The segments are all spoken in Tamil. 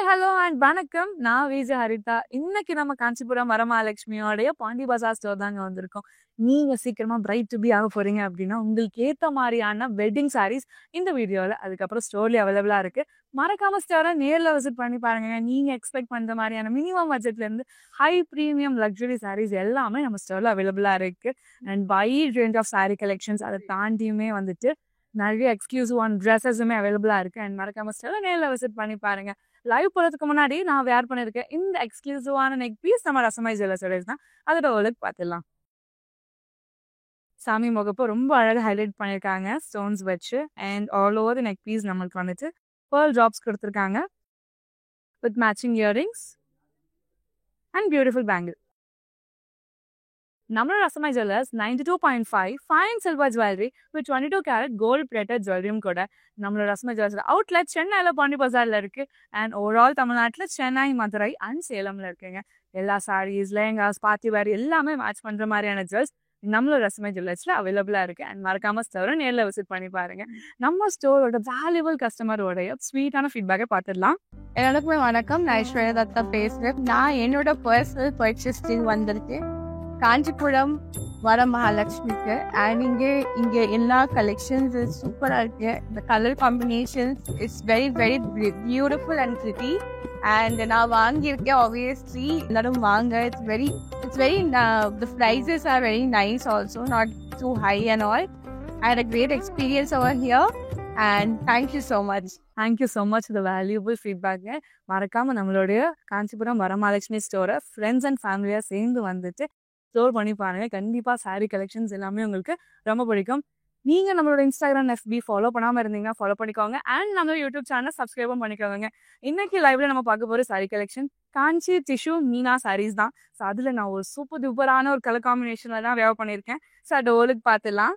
ஹாய் ஹலோ அண்ட் வணக்கம். நான் விஜய் ஹரிதா. இன்னைக்கு நம்ம காஞ்சிபுரம் வரமகாலட்சுமியோடைய பாண்டி பஜார் ஸ்டோர் தாங்க வந்திருக்கோம். நீங்க சீக்கிரமா பிரைட் டு பி ஆக போறீங்க அப்படின்னா உங்களுக்கு ஏத்த மாதிரியான வெட்டிங் சாரீஸ் இந்த வீடியோல அதுக்கப்புறம் ஸ்டோர்ல அவைலபிளா இருக்கு. மறக்காம ஸ்டோரை நேர்ல விசிட் பண்ணி பாருங்க. நீங்க எக்ஸ்பெக்ட் பண்ற மாதிரியான மினிமம் பட்ஜெட்ல இருந்து ஹை ப்ரீமியம் லக்ஸுரி சாரீஸ் எல்லாமே நம்ம ஸ்டோர்ல அவைலபிளா இருக்கு. And wide range of sari collections அதை தாண்டியுமே வந்துட்டு நிறைய எக்ஸ்க்ளூசிவான ட்ரெஸ்ஸஸுமே அவைலபிளா இருக்கு. அண்ட் மறக்காம ஸ்டோரை நேர்ல விசிட் பண்ணி பாருங்க. லைவ் போறதுக்கு முன்னாடி நான் வேர் பண்ணிருக்கேன் இந்த எக்ஸ்க்ளூசிவான நெக் பீஸ் நம்ம ரசமாய் ஜுவல்லர்ஸ் தான். அதோட ஒர்க் பார்த்துடலாம். சாமி முகப்போ ரொம்ப அழகாக ஹைலைட் பண்ணியிருக்காங்க ஸ்டோன்ஸ் வச்சு. And all over the neck piece நம்மளுக்கு வந்துட்டு பேர்ல் ட்ராப்ஸ் கொடுத்துருக்காங்க with matching earrings and beautiful bangle. நம்மளோட Rasamai jewellers 92.5 fine silver jewellery with 22 carat gold plated ஜுவல்லரியும் கூட நம்மளோட ரசமாய் ஜுவல்லர்ஸ் அவுட்லெட் சென்னையில் பாண்டி பஜார்ல இருக்கு. அண்ட் ஓவரால் தமிழ்நாட்டில் சென்னை, மதுரை அண்ட் சேலம்ல இருக்குங்க. எல்லா சாரீஸ், லெஹங்காஸ், பார்ட்டி வேர் எல்லாமே மேட்ச் பண்ற மாதிரியான ஜுவல்ஸ் நம்மளோட ரசமாய் ஜுவல்லர்ஸ்ல அவைலபிளா இருக்கு. அண்ட் மறக்காம ஸ்டோரை நேரில் விசிட் பண்ணி பாருங்க. நம்ம ஸ்டோரோட வேல்யூபிள் கஸ்டமரோடைய ஸ்வீட்டான ஃபீட்பேக்கை பார்த்துடலாம். எல்லாருக்குமே வணக்கம். நான் ஐஸ்வர்யா தத்தா பேசுறேன். நான் என்னோட பர்சனல் பர்ச்சேஸ்டிங் வந்திருக்கேன் காஞ்சிபுரம் வரமகாலட்சுமிக்கு. அண்ட் இங்கே எல்லா கலெக்ஷன்ஸ் சூப்பராக இருக்கு. இந்த colour combinations it's very very beautiful and pretty. And நான் வாங்கியிருக்கேன். ஆப்வியஸ்லி எல்லாரும் வாங்க. It's very the prices are very nice also, not too high and all. I had a great experience over here and thank you so much. Thank you so much the valuable feedback. மறக்காம நம்மளுடைய காஞ்சிபுரம் வரமகாலட்சுமி ஸ்டோரை ஃப்ரெண்ட்ஸ் அண்ட் ஃபேமிலியாக சேர்ந்து வந்துட்டு ஸ்டோர் பண்ணி பாருங்க. கண்டிப்பாக சாரீ கலெக்ஷன்ஸ் எல்லாமே உங்களுக்கு ரொம்ப பிடிக்கும். நீங்கள் நம்மளோட இன்ஸ்டாகிராம் FB ஃபாலோ பண்ணாமல் இருந்தீங்கன்னா ஃபாலோ பண்ணிக்கோங்க. அண்ட் நம்மளோட யூடியூப் சேனல் சப்ஸ்கிரைபும் பண்ணிக்கோங்க. இன்னைக்கு லைவ்ல நம்ம பார்க்க போகிற சாரீ கலெக்ஷன் காஞ்சி டிஷ்யூ மீனா சாரீஸ் தான். ஸோ அதில் நான் ஒரு சூப்பர் டூப்பரான ஒரு கலர் காம்பினேஷனில் தான் வேவ் பண்ணியிருக்கேன். ஸோ அதை ஓலுக்கு பார்த்துடலாம்.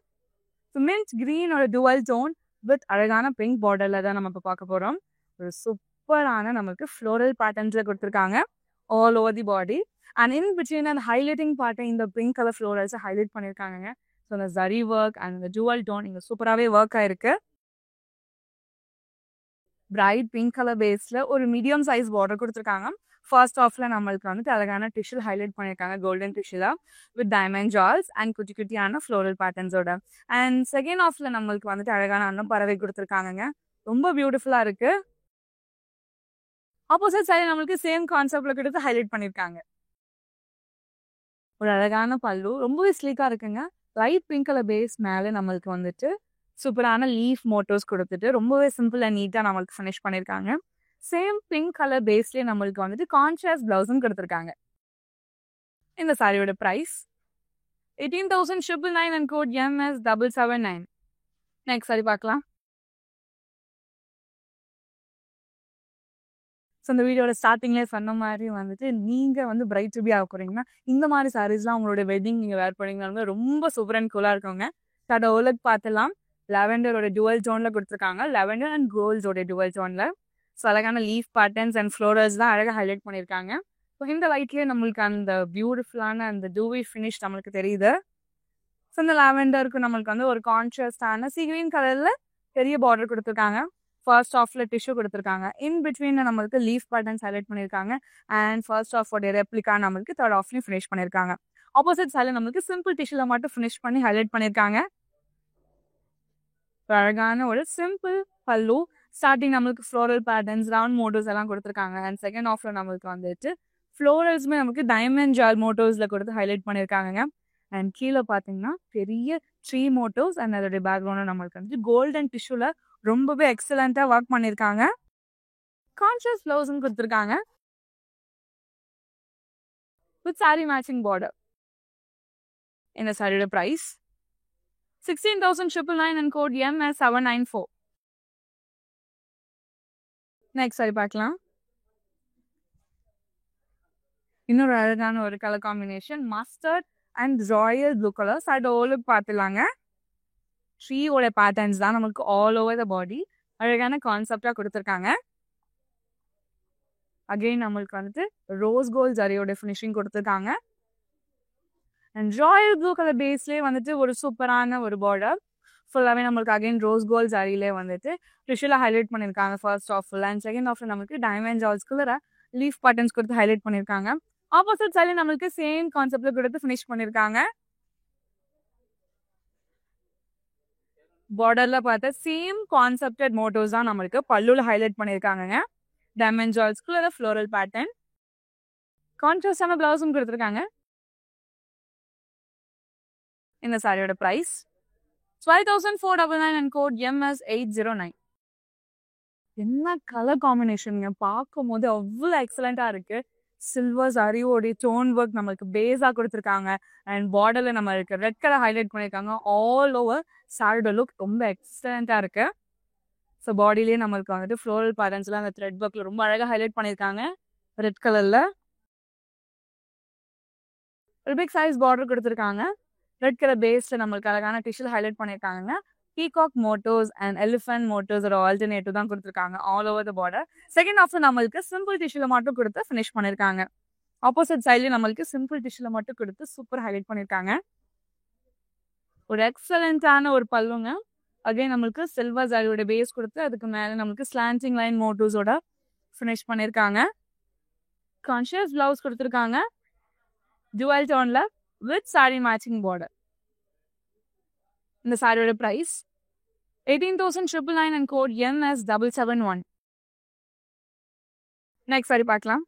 ஸோ மின்ட் க்ரீனோட டுவல் டோன் வித் அழகான பிங்க் பார்டரில் தான் நம்ம இப்போ பார்க்க போகிறோம். ஒரு சூப்பரான நமக்கு ஃப்ளோரல் பேட்டர்ன்ஸில் கொடுத்துருக்காங்க all over the body. And in between அந்த ஹைலைட்டிங் பார்ட்டை இந்த பிங்க் கலர் ஃப்ளோரல்ஸை ஹைலைட் பண்ணியிருக்காங்க. ஸோ அந்த ஜரி ஒர்க் அண்ட் அந்த ஜுவல் டோன் இங்கே சூப்பராகவே ஒர்க் ஆயிருக்கு. பிரைட் பிங்க் கலர் பேஸில் ஒரு மீடியம் சைஸ் பார்டர் கொடுத்துருக்காங்க. ஃபர்ஸ்ட் ஆஃப்ல நம்மளுக்கு வந்துட்டு அழகான டிஷ்யூ ஹைலைட் பண்ணியிருக்காங்க கோல்டன் டிஷ்யூல வித் டைமண்ட் ஜால்ஸ் அண்ட் குட்டி குட்டியான ஃப்ளோரல் பேட்டர்ன்ஸோட. அண்ட் செகண்ட் ஆஃப்ல நம்மளுக்கு வந்துட்டு அழகான அன்னம் பறவை கொடுத்துருக்காங்க. ரொம்ப பியூட்டிஃபுல்லா இருக்கு. ஆப்போசிட் சைடு நம்மளுக்கு சேம் கான்செப்ட்ல கொடுத்து ஹைலைட் பண்ணியிருக்காங்க. ஒரு அழகான பல்லு ரொம்பவே ஸ்லீக்கா இருக்குங்க. லைட் பிங்க் கலர் பேஸ் மேலே நம்மளுக்கு வந்துட்டு சூப்பரான லீஃப் மோட்டோஸ் கொடுத்துட்டு ரொம்பவே சிம்பிள் அண்ட் நீட்டாக நம்மளுக்கு ஃபினிஷ் பண்ணியிருக்காங்க. சேம் பிங்க் கலர் பேஸ்லேயே நம்மளுக்கு வந்துட்டு கான்ட்ராஸ்ட் பிளவுஸும் கொடுத்துருக்காங்க. இந்த சாரியோட price 18,999 and code MS779. Next sari பார்க்கலாம். ஸோ இந்த வீடியோட ஸ்டார்டிங்லேயே சொன்ன மாதிரி வந்துட்டு நீங்கள் வந்து பிரைட் டு பி ஆக போகிறீங்கன்னா இந்த மாதிரி சாரீஸ்லாம் உங்களோட வெட்டிங் நீங்கள் வேர் பண்ணிங்கன்னா ரொம்ப சூப்பர் அண்ட் கூலாக இருக்குங்க. அதோட ஓலக் பார்த்துலாம். லெவெண்டரோட டுவல் ஜோனில் கொடுத்துருக்காங்க. லெவெண்டர் அண்ட் கோல்ஸோட டுவல் ஜோனில். ஸோ அழகான லீஃப் பேட்டர்ன்ஸ் அண்ட் ஃப்ளோரல்ஸ் தான் அழகாக ஹைலைட் பண்ணியிருக்காங்க. ஸோ இந்த லைட்லேயே நம்மளுக்கு அந்த பியூட்டிஃபுல்லான அந்த டூவி ஃபினிஷ் நம்மளுக்கு தெரியுது. ஸோ இந்த லெவெண்டருக்கு நம்மளுக்கு வந்து ஒரு கான்ட்ராஸ்டான சி கிரீன் கலரில் பெரிய பார்டர் கொடுத்துருக்காங்க. ஃபர்ஸ்ட் ஆஃப்ல டிஷ்யூ கொடுத்துருக்காங்க. இன் பிட்வீன் நம்மளுக்கு லீஃப் பேட்டர்ன்ஸ் ஹைலைட் பண்ணியிருக்காங்க. அண்ட் ஃபர்ஸ்ட் ஆஃபோடைய ரெப்ளிகா நம்மளுக்கு தேர்ட் ஆஃப்லையும் ஃபினிஷ் பண்ணியிருக்காங்க. ஆப்போசிட் சைடில் நம்மளுக்கு சிம்பிள் டிஷ்யூல மட்டும் ஃபினிஷ் பண்ணி ஹைலைட் பண்ணியிருக்காங்க. அழகான ஒரு சிம்பிள் பல்லு. ஸ்டார்டிங் நம்மளுக்கு ஃப்ளோரல் பேட்டர்ன்ஸ் ரவுண்ட் மோட்டோஸ் எல்லாம் கொடுத்துருக்காங்க. அண்ட் செகண்ட் ஆஃப்ல நம்மளுக்கு வந்துட்டு ஃப்ளோரல்ஸுமே நமக்கு டைமண்ட் ஜால் மோட்டோஸில் கொடுத்து ஹைலைட் பண்ணியிருக்காங்க. அண்ட் கீழே பார்த்தீங்கன்னா பெரிய ட்ரீ மோட்டோஸ் அண்ட் அதோடைய பேக்ரவுண்ட் நம்மளுக்கு வந்துட்டு கோல்டன் டிஷ்யூல ரொம்பவே எக்ஸலண்ட்டாக ஒர்க் பண்ணியிருக்காங்க. கான்ட்ராஸ்ட் பிளவுஸும் கொடுத்துருக்காங்க வித் சாரி மேட்சிங் பார்டர். இந்த சாரியோட price 16,999 and code MS794. Next sari பார்க்கலாம். இன்னொரு அழகான ஒரு colour combination mustard and royal blue colours. அதோட ஓலுக்கு பார்த்துலாங்க. ட்ரீயோட பேட்டர்ன்ஸ் தான் நமக்கு ஆல் ஓவர் த பாடி அழகான கான்செப்டா கொடுத்துருக்காங்க. அகெயின் நம்மளுக்கு வந்துட்டு ரோஸ் கோல்ட் ஜரியோட ஃபினிஷிங் கொடுத்துருக்காங்க. அண்ட் ராயல் ப்ளூ கலர் பேஸ்லேயே வந்துட்டு ஒரு சூப்பரான ஒரு பார்டர் ஃபுல்லாவே நம்மளுக்கு அகைன் ரோஸ் கோல்ட் சாரியிலே வந்துட்டு டிஷ்யூல ஹைலைட் பண்ணியிருக்காங்க first half full and second half நமக்கு டைமண்ட் ஜால்ஸ்குள்ள லீஃப் பட்டன்ஸ் கொடுத்து ஹைலைட் பண்ணியிருக்காங்க. ஆப்போசிட் சைட்ல நம்மளுக்கு சேம் கான்செப்ட்ல கொடுத்து ஃபினிஷ் பண்ணியிருக்காங்க. பார்டர்ல பார்த்த சேம் கான்செப்டட் மோட்டோஸ் தான் நம்மளுக்கு பல்லுல ஹைலைட் பண்ணியிருக்காங்க. டைமண்ட் ஜால்ஸ்குள்ள ஃப்ளோரல் பேட்டர்ன் கான்ட்ராஸ்டான பிளவுஸும் கொடுத்துருக்காங்க. இந்த சாரியோட பிரைஸ் 12,499 and code MS809. என்ன கலர் காம்பினேஷனுங்க, பார்க்கும் போது அவ்வளோ எக்ஸலண்டா இருக்கு. சில்வர் சாரியோடைய ஸ்டோன் ஒர்க் நம்மளுக்கு பேஸா கொடுத்துருக்காங்க. அண்ட் பார்டர்ல நம்மளுக்கு ரெட் கலர் ஹைலைட் பண்ணியிருக்காங்க. ஆல் ஓவர் சாரியோட லுக் ரொம்ப எக்ஸலண்டா இருக்கு. ஸோ பாடியிலேயே நம்மளுக்கு வந்துட்டு ஃப்ளோரல் பேட்டர்ன்ஸ்லாம் அந்த த்ரெட் ஒர்க்ல ரொம்ப அழகாக ஹைலைட் பண்ணியிருக்காங்க. ரெட் கலர்ல ஒரு பிக் சைஸ் பார்டர் கொடுத்துருக்காங்க. ரெட் கலர் பேஸ்ல நம்மளுக்கு அழகான டிஷ்யூல ஹைலைட் பண்ணியிருக்காங்க. Peacock motifs and elephant motifs ஒரு ஆல்டர்னேட்டிவ் தான் கொடுத்துருக்காங்க all over the border. Second half நம்மளுக்கு சிம்பிள் டிஷ்யூல மட்டும் கொடுத்து ஃபினிஷ் பண்ணியிருக்காங்க. ஆப்போசிட் சைட்லயும் நம்மளுக்கு சிம்பிள் டிஷ்யூல மட்டும் கொடுத்து சூப்பர் ஹைலைட் பண்ணியிருக்காங்க. ஒரு எக்ஸலண்டான ஒரு பல்லுங்க. அகைன் நம்மளுக்கு சில்வர் சாரியோட பேஸ் கொடுத்து அதுக்கு மேலே நம்மளுக்கு ஸ்லாண்டிங் லைன் மோட்டோஸோட ஃபினிஷ் பண்ணியிருக்காங்க. கான்ஷியஸ் பிளவுஸ் கொடுத்துருக்காங்க டுவல் டோன்ல வித் சாரி மேட்சிங் பார்டர். இந்த சாரியோட price 18,999 and code MS771. Next sari பார்க்கலாம்.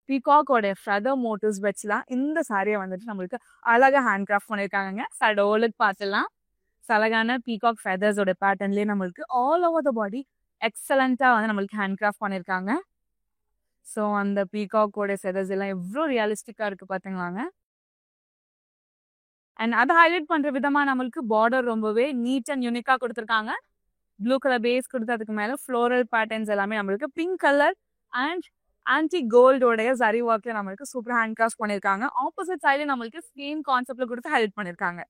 பீகாக்கோட ஃபெதர் மோட்டிவ்ஸ் வச்சுலாம் இந்த சாரியை வந்துட்டு நம்மளுக்கு அழகா ஹேண்ட் கிராஃப்ட் பண்ணியிருக்காங்க. சடோலுக்கு பார்த்துலாம் அழகான பீகாக் ஃபெதர்ஸோட பேட்டர்ன்லேயே நம்மளுக்கு ஆல் ஓவர் த பாடி எக்ஸலண்டா வந்து நம்மளுக்கு ஹேண்ட் கிராஃப்ட் பண்ணியிருக்காங்க. ஸோ அந்த பீகாக்கோட ஃபெதர்ஸ் எல்லாம் எவ்வளோ ரியலிஸ்டிக்கா இருக்கு பார்த்தீங்களாங்க. அண்ட் அதை ஹைலைட் பண்ற விதமா நம்மளுக்கு பார்டர் ரொம்பவே நீட் அண்ட் யூனிக்கா கொடுத்துருக்காங்க. ப்ளூ கலர் பேஸ் கொடுத்து அதுக்கு மேல ஃப்ளோரல் பேட்டர்ன்ஸ் எல்லாமே நம்மளுக்கு பிங்க் கலர் அண்ட் ஆன்டி கோல்டோடைய சரி ஒர்க்ல நம்மளுக்கு சூப்பர் ஹேண்ட் கிராஃப்ட் பண்ணியிருக்காங்க. ஆப்போசிட் சைட்ல நம்மளுக்கு சேம் கான்செப்ட்ல கொடுத்து ஹைலைட் பண்ணியிருக்காங்க.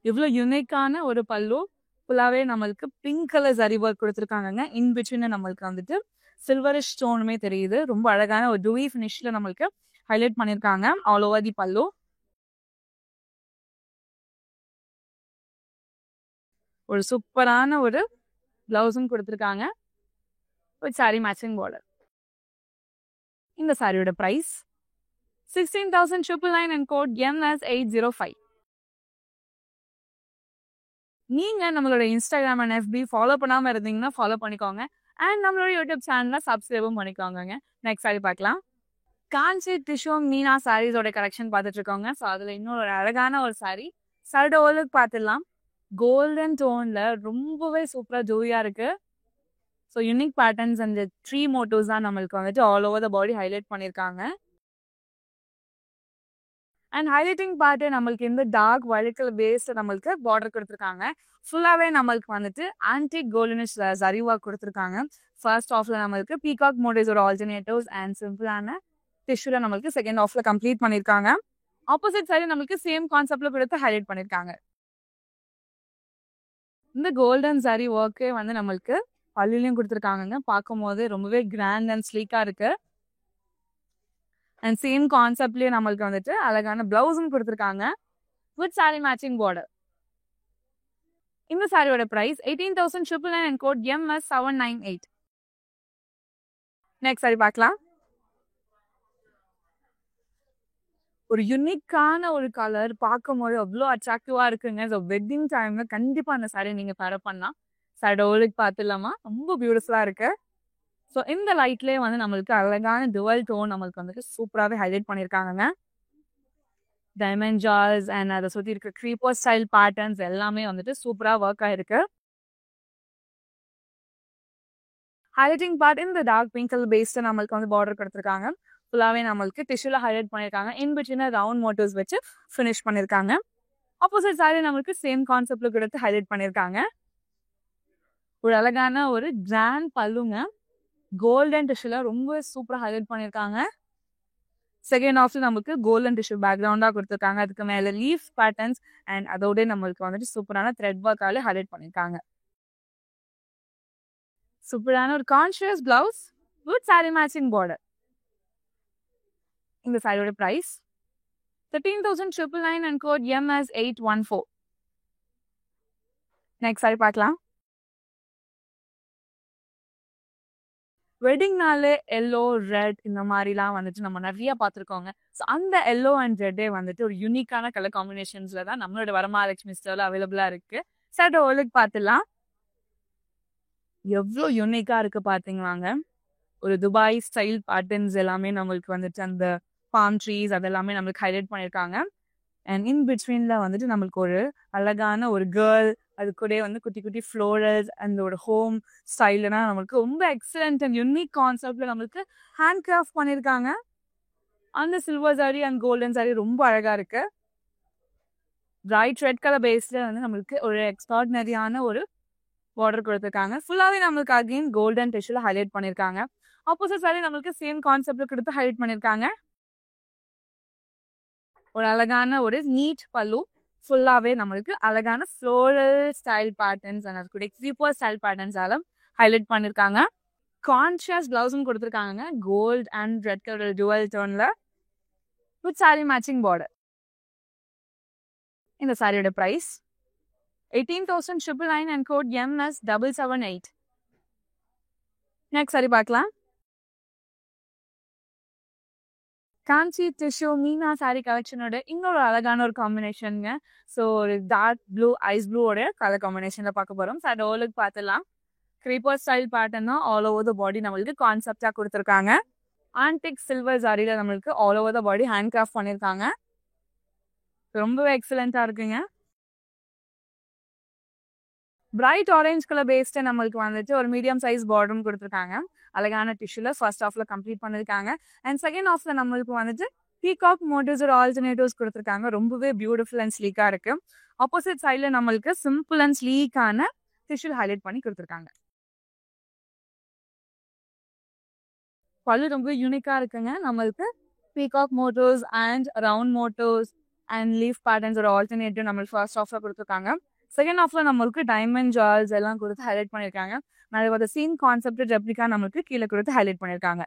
இவ்வளோ யூனிக்கான ஒரு பல்லு ஃபுல்லாவே நம்மளுக்கு பிங்க் கலர் சரி ஒர்க் கொடுத்துருக்காங்க. இன் பிட்வீன் நம்மளுக்கு வந்துட்டு சில்வரிஷ் ஸ்டோனுமே தெரியுது. ரொம்ப அழகான ஒரு டூவி ஃபினிஷ்ல நம்மளுக்கு ஹைலைட் பண்ணியிருக்காங்க ஆல் ஓவர் தி பல்லு. ஒரு சூப்பரான ஒரு பிளவுஸும் கொடுத்துருக்காங்க வித் சாரி மேட்சிங் பார்டர். இந்த சாரியோட பிரைஸ் 16,999 and code MS805. நீங்க நம்மளோட இன்ஸ்டாகிராம் அண்ட் FB ஃபாலோ பண்ணாம இருந்தீங்கன்னா ஃபாலோ பண்ணிக்கோங்க. அண்ட் நம்மளோட யூடியூப் சேனலை சப்ஸ்கிரைபும் பண்ணிக்கோங்க. நெக்ஸ்ட் சாரி பார்க்கலாம். காஞ்சி டிஷ்யூ மீனா சாரீஸோட கலெக்ஷன் பார்த்துட்டு இருக்கோங்க. ஸோ அதில் இன்னொரு அழகான ஒரு சாரி சடோலுக்கு பார்த்துடலாம். கோல்டன் டோன்ல ரொம்பவே சூப்பரா ஜூவியா இருக்கு. ஸோ யூனிக் பேட்டர்ன்ஸ் அந்த ட்ரீ மோட்டோஸ் தான் நம்மளுக்கு வந்துட்டு all over the body highlight பண்ணியிருக்காங்க. அண்ட் ஹைலைட்டிங் பார்ட்டு நம்மளுக்கு இந்த டார்க் வயலட் கலர் பேஸ்ல நம்மளுக்கு பார்டர் கொடுத்துருக்காங்க. ஃபுல்லாவே நம்மளுக்கு வந்துட்டு ஆன்டிக் கோல்டனிஷ் சரி ஒர்க் கொடுத்துருக்காங்க. ஃபர்ஸ்ட் ஆஃப்ல நம்மளுக்கு பீகாக் மோட்டோஸோட ஆல்டர்னேட்டிவ்ஸ் அண்ட் சிம்பிளான டிஷ்யூல நம்மளுக்கு செகண்ட் ஆஃப்ல கம்ப்ளீட் பண்ணியிருக்காங்க. ஆப்போசிட் சைடு நம்மளுக்கு சேம் கான்செப்ட்ல கொடுத்து ஹைலைட் பண்ணியிருக்காங்க. இந்த கோல்டன் சாரி ஒர்க்கே வந்து நம்மளுக்கு பல்லுலையும் கொடுத்துருக்காங்க. பார்க்கும் போது ரொம்பவே கிராண்ட் அண்ட் ஸ்லீக்கா இருக்கு. அண்ட் சேம் கான்செப்ட்லயே நம்மளுக்கு வந்துட்டு அழகான பிளவுஸும் கொடுத்துருக்காங்க வித் சாரி மேட்சிங் பார்டர். இந்த சாரியோட price 18,999 and code MS798. Next sari பார்க்கலாம். ஒரு யூனிக்கான ஒரு கலர் பார்க்கும் போது அவ்வளோ அட்ராக்டிவா இருக்குங்க. ஸோ வெட்டிங் டைம்ல கண்டிப்பா அந்த சாரி நீங்க பேர் பண்ணலாம். சடோலுக்கு பார்த்துலாமா ரொம்ப பியூட்டிஃபுல்லா இருக்கு. ஸோ இந்த லைட்லேயே வந்து நம்மளுக்கு அழகான டுவல் டோன் நம்மளுக்கு வந்துட்டு சூப்பராகவே ஹைலைட் பண்ணியிருக்காங்க. டைமண்ட் ஜால்ஸ் அண்ட் அதை சுற்றி இருக்க க்ரீப்பர் ஸ்டைல் பேட்டர்ன்ஸ் எல்லாமே வந்துட்டு சூப்பராக ஒர்க் ஆயிருக்கு. ஹைலைட்டிங் பார்ட் இந்த டார்க் பிங்க் கலர் பேஸ்ல நம்மளுக்கு வந்து பார்டர் கொடுத்துருக்காங்க. ஃபுல்லாகவே நம்மளுக்கு டிஷ்யூல ஹைலைட் பண்ணியிருக்காங்க. இன் பிட்வீன் ரவுண்ட் மோட்டோஸ் வச்சு ஃபினிஷ் பண்ணியிருக்காங்க. ஆப்போசிட் சாரி நம்மளுக்கு சேம் கான்செப்ட்ல கொடுத்து ஹைலைட் பண்ணியிருக்காங்க. ஒரு அழகான ஒரு கிராண்ட் பல்லுங்க. கோல்டன் டிஷ்யூல ரொம்ப சூப்பரா ஹைலைட் பண்ணியிருக்காங்க. செகண்ட் ஆஃப்ல நமக்கு கோல்டன் டிஷ்யூ பேக்ரவுண்டா கொடுத்துருக்காங்க. அதுக்கு மேல லீஃப் பேட்டர்ன்ஸ் அண்ட் அதோட நம்மளுக்கு வந்துட்டு சூப்பரான த்ரெட் ஒர்க்கால ஹைலைட் பண்ணியிருக்காங்க. சூப்பரான ஒரு conscious blouse with sari matching border. இந்த சாரியோட price 13,999 and code MS814. Next sari பார்க்கலாம். வெட்டிங்னாலே எல்லோ ரெட் இந்த மாதிரிலாம் வந்துட்டு நம்ம நிறைய பார்த்துருக்கோங்க. ஸோ அந்த எல்லோ அண்ட் ரெட்டே வந்துட்டு ஒரு யூனிக்கான கலர் காம்பினேஷன்ஸ்ல தான் நம்மளோட வரமகாலட்சுமி ஸ்டோர்ல அவைலபிளா இருக்கு. சார் ஓலுக்கு பார்த்துலாம் எவ்வளோ யூனிக்கா இருக்கு பார்த்தீங்களாங்க. ஒரு துபாய் ஸ்டைல் பேட்டர்ன்ஸ் எல்லாமே நம்மளுக்கு வந்துட்டு அந்த பாம் ட்ரீஸ் அதெல்லாமே நம்மளுக்கு ஹைலைட் பண்ணியிருக்காங்க. அண்ட் இன் பிட்வீன்ல வந்துட்டு நம்மளுக்கு ஒரு அழகான ஒரு கேர்ள், அது கூட வந்து குட்டி குட்டி ஃப்ளோரல்ஸ் அந்த ஒரு ஹோம் ஸ்டைல்னா நம்மளுக்கு ரொம்ப எக்ஸலண்ட் அண்ட் யூனிக் கான்செப்ட்ல நம்மளுக்கு ஹேண்ட் கிராஃப்ட் பண்ணியிருக்காங்க. அந்த silver sorry and golden sorry ரொம்ப அழகா இருக்கு. பிரைட் ரெட் கலர் பேஸ்ல வந்து நம்மளுக்கு ஒரு எக்ஸ்ட்ராடினரியான ஒரு பார்டர் கொடுத்துருக்காங்க. ஃபுல்லாவே நம்மளுக்கு அகைன் கோல்டன் டிஷ்யூல ஹைலைட் பண்ணியிருக்காங்க. ஆப்போசிட் சாரி நம்மளுக்கு சேம் கான்செப்ட்ல கொடுத்து ஹைலைட் பண்ணியிருக்காங்க. ஒரு அழகான ஒரு நீட் பல்லு, ஃபுல்லாவே நம்மளுக்கு அழகான ஃப்ளோரல் ஸ்டைல் பேட்டர்ன்ஸ் அண்ட் அது கூட ஸ்லீப்பர் ஸ்டைல் பேட்டர்ன்ஸால ஹைலைட் பண்ணியிருக்காங்க. கான்ட்ராஸ்ட் பிளவுஸும் கொடுத்துருக்காங்க gold and red colour dual டோன்ல வித் சாரி மேட்சிங் பார்டர். இந்த சாரியோட price 18,999 and code MS778. Next sari பார்க்கலாம். காஞ்சி டிஷ்யூ மீனா சாரி கலெக்ஷனோட இன்னொரு அழகான ஒரு காம்பினேஷனுங்க. ஸோ ஒரு டார்க் ப்ளூ ஐஸ் ப்ளூவோட கலர் காம்பினேஷன்ல பார்க்க போறோம். ஸோ அது ஓலுக்கு பார்த்துலாம். கிரீப்பர் ஸ்டைல் பேட்டர்ன் தான் ஆல் ஓவர் த பாடி நம்மளுக்கு கான்செப்டா கொடுத்துருக்காங்க. ஆன்டிக் சில்வர் சாரியில நம்மளுக்கு all over the body hand craft பண்ணியிருக்காங்க. ரொம்பவே எக்ஸலண்டா இருக்குங்க. பிரைட் ஆரஞ்ச் கலர் பேஸ்ட் நம்மளுக்கு வந்துட்டு ஒரு மீடியம் சைஸ் பார்டரும் கொடுத்துருக்காங்க. அழகான டிஷ்யூல ஃபர்ஸ்ட் ஹாஃப்ல கம்ப்ளீட் பண்ணிருக்காங்க. அண்ட் செகண்ட் ஹாஃப்ல நம்மளுக்கு வந்துட்டு பீகாக் மோட்டிவ்ஸ் ஒரு ஆல்டர்னேட்டிவ்ஸ் கொடுத்துருக்காங்க. ரொம்பவே பியூட்டிஃபுல் அண்ட் ஸ்லீக்கா இருக்கு. ஆப்போசிட் சைட்ல நம்மளுக்கு சிம்பிள் அண்ட் ஸ்லீக்கான டிஷ்யூ ஹைலைட் பண்ணி கொடுத்துருக்காங்க. பல்லு ரொம்ப யூனிக்கா இருக்குங்க. நம்மளுக்கு peacock motives and round motifs and leaf patterns ஒரு ஆல்டர்னேட்டிவ் நம்மளுக்கு ஃபர்ஸ்ட் ஹாஃப்ல கொடுத்துருக்காங்க. செகண்ட் ஹாஃப்ல நம்மளுக்கு டைமண்ட் ஜால்ஸ் எல்லாம் கொடுத்து ஹைலைட் பண்ணியிருக்காங்க. நிறைய சீன் கான்செப்ட் ரெப்ளிகா நம்மளுக்கு கீழே கொடுத்து ஹைலைட் பண்ணியிருக்காங்க.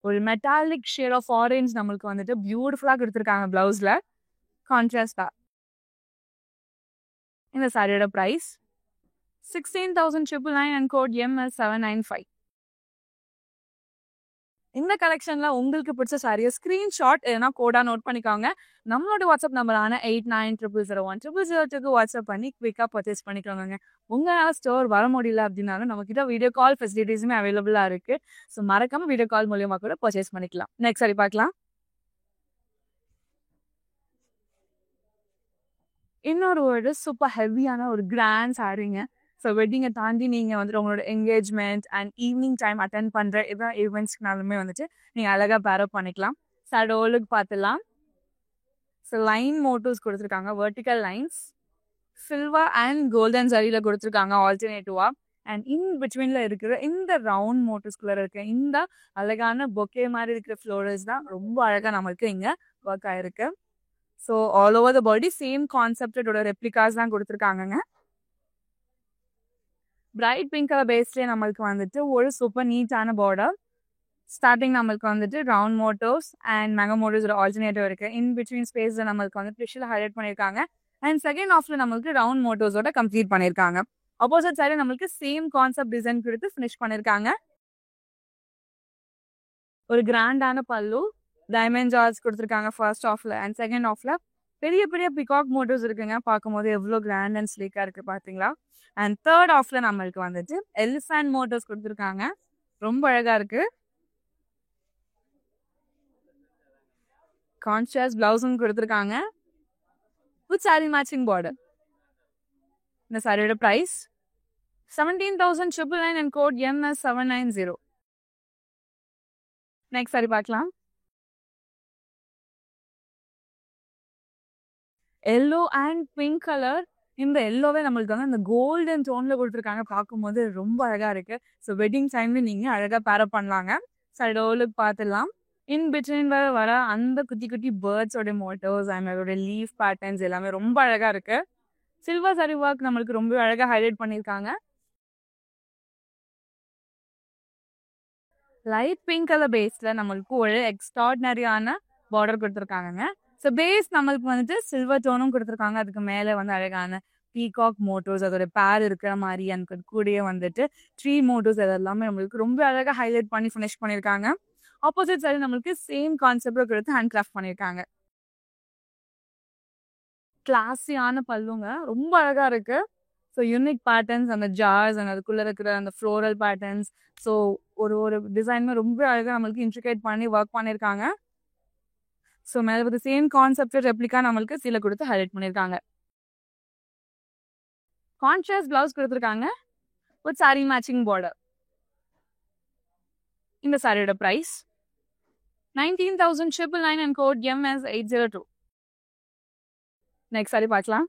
ஒரு மெட்டாலிக் ஷேட் ஆஃப் ஆரஞ்ச் நம்மளுக்கு வந்துட்டு பியூட்டிஃபுல்லா கொடுத்துருக்காங்க பிளவுஸ்ல கான்ட்ராஸ்டா. இந்த சாரியோட பிரைஸ் 16,999 and code MS795. இந்த கலெக்ஷன்ல உங்களுக்கு பிடிச்ச சாரியை ஸ்கிரீன்ஷாட் எதனா கோடா நோட் பண்ணிக்கோங்க. நம்மளோட வாட்ஸ்அப் நம்பரான 8900010002 வாட்ஸ்அப் பண்ணி குவிக்கா பர்ச்சேஸ் பண்ணிக்கோங்க. உங்களால ஸ்டோர் வர முடியல அப்படின்னாலும் நம்ம கிட்ட வீடியோ கால் ஃபெசிலிட்டிஸுமே அவைலபிளா இருக்கு. ஸோ மறக்காம வீடியோ கால் மூலியமா கூட பர்ச்சேஸ் பண்ணிக்கலாம். நெக்ஸ்ட் சாரி பார்க்கலாம். இன்னொரு ஒரு சூப்பர் ஹெவியான ஒரு கிராண்ட் சாரிங்க. ஸோ வெட்டிங்கை தாண்டி நீங்கள் வந்துட்டு உங்களோட engagement and evening time attend பண்ணுற எதா ஈவெண்ட்ஸ்க்குனாலுமே வந்துட்டு நீங்கள் அழகாக பேரப் பண்ணிக்கலாம். சார் ஓலுக்கு பார்த்துலாம். ஸோ லைன் மோட்டிவ்ஸ் கொடுத்துருக்காங்க, vertical lines silver and golden சரியில் கொடுத்துருக்காங்க ஆல்டர்னேட்டிவா. அண்ட் இன் பிட்வீனில் இருக்கிற இந்த ரவுண்ட் மோட்டிவ்ஸ்குள்ளே இருக்க இந்த அழகான பொக்கே மாதிரி இருக்கிற ஃப்ளோரல்ஸ் தான் ரொம்ப அழகாக நம்மளுக்கு இங்கே ஒர்க் ஆயிருக்கு. So all over the body same கான்செப்டோட ரெப்ளிகாஸ் தான் கொடுத்துருக்காங்கங்க. பிரைட் பிங்க் கலர் பேஸ்லேயே நம்மளுக்கு வந்துட்டு ஒரு சூப்பர் நீட்டான பார்டர். ஸ்டார்டிங் நம்மளுக்கு வந்துட்டு round motifs and mega motifs ஒரு ஆல்டர்னேட்டிவ் இருக்கு. இன் பிட்வீன் ஸ்பேஸில் நம்மளுக்கு வந்து டிஷ்யூல ஹைலைட் பண்ணியிருக்காங்க. அண்ட் செகண்ட் ஹாஃப்ல நம்மளுக்கு ரவுண்ட் மோட்டிவ்ஸோட கம்ப்ளீட் பண்ணியிருக்காங்க. ஆப்போசிட் சைடு நம்மளுக்கு சேம் கான்செப்ட் டிசைன் கொடுத்து ஃபினிஷ் பண்ணியிருக்காங்க. ஒரு கிராண்டான பல்லு, டைமண்ட் ஜார்ஸ் கொடுத்துருக்காங்க ஃபர்ஸ்ட் ஹாஃப்ல. அண்ட் செகண்ட் ஹாஃப்ல பெரிய பெரிய பிகாக் மோட்டிவ்ஸ் இருக்குங்க. பார்க்கும்போது எவ்வளோ கிராண்ட் அண்ட் ஸ்லீக்கா இருக்கு பார்த்தீங்களா. அண்ட் தேர்ட் ஹாஃப்ல நம்மளுக்கு வந்துட்டு எலிஃபண்ட் மோட்டிவ்ஸ் கொடுத்துருக்காங்க. ரொம்ப அழகா இருக்கு. கான்ட்ராஸ்ட் பிளவுஸும் கொடுத்துருக்காங்க வித் சாரி மேட்சிங் பார்டர். இந்த சாரியோட price 17,999 and code MS790. Next sari பார்க்கலாம். Yellow and pink colour. இந்த எல்லோவே நம்மளுக்கு வந்து அந்த கோல்டன் டோன்ல கொடுத்துருக்காங்க. பார்க்கும்போது ரொம்ப அழகா இருக்கு. ஸோ வெட்டிங் டைம்ல நீங்க அழகா பேரப் பண்ணலாங்க. சைடு ஓலுக்கு பார்த்துடலாம். இன் பிட்வீன் வர அந்த குட்டி குட்டி பேர்ட்ஸோட மோட்டிவ்ஸ் அண்ட் அதோட லீஃப் பேட்டர்ன்ஸ் எல்லாமே ரொம்ப அழகா இருக்கு. சில்வர் சரி ஒர்க் நம்மளுக்கு ரொம்ப அழகா ஹைலைட் பண்ணியிருக்காங்க. லைட் பிங்க் கலர் பேஸ்ல நம்மளுக்கு ஒரு எக்ஸ்ட்ராடினரியான பார்டர் கொடுத்துருக்காங்கங்க. ஸோ பேஸ் நம்மளுக்கு வந்துட்டு சில்வர் டோனும் கொடுத்துருக்காங்க. அதுக்கு மேலே வந்து அழகான பீகாக் மோட்டோஸ் அதோட பேர் இருக்கிற மாதிரி எனக்கு கூடயே வந்துட்டு ட்ரீ மோட்டோஸ் அதெல்லாமே நம்மளுக்கு ரொம்ப அழகாக ஹைலைட் பண்ணி ஃபினிஷ் பண்ணியிருக்காங்க. ஆப்போசிட் சைடு நம்மளுக்கு சேம் கான்செப்டை கொடுத்து ஹேண்ட் கிராஃப்ட் பண்ணியிருக்காங்க. கிளாஸியான பல்லுங்க, ரொம்ப அழகா இருக்கு. ஸோ யூனிக் பேட்டர்ன்ஸ், அந்த ஜார்ஸ் அண்ட் அதுக்குள்ள இருக்கிற அந்த ஃப்ளோரல் பேட்டர்ன்ஸ், ஸோ ஒரு ஒரு டிசைனுமே ரொம்ப அழகாக நம்மளுக்கு இன்ட்ரிகேட் பண்ணி ஒர்க் பண்ணியிருக்காங்க. ஸோ மேலே வந்து சேம் கான்செப்ட் ரெப்ளிகா நம்மளுக்கு சீலை கொடுத்து ஹைலைட் பண்ணியிருக்காங்க. கான்ட்ராஸ்ட் பிளவுஸ் கொடுத்துருக்காங்க வித் சாரி மேட்சிங் பார்டர். இந்த சாரியோட price 19,999 and code MS802. Next sari பார்க்கலாம்.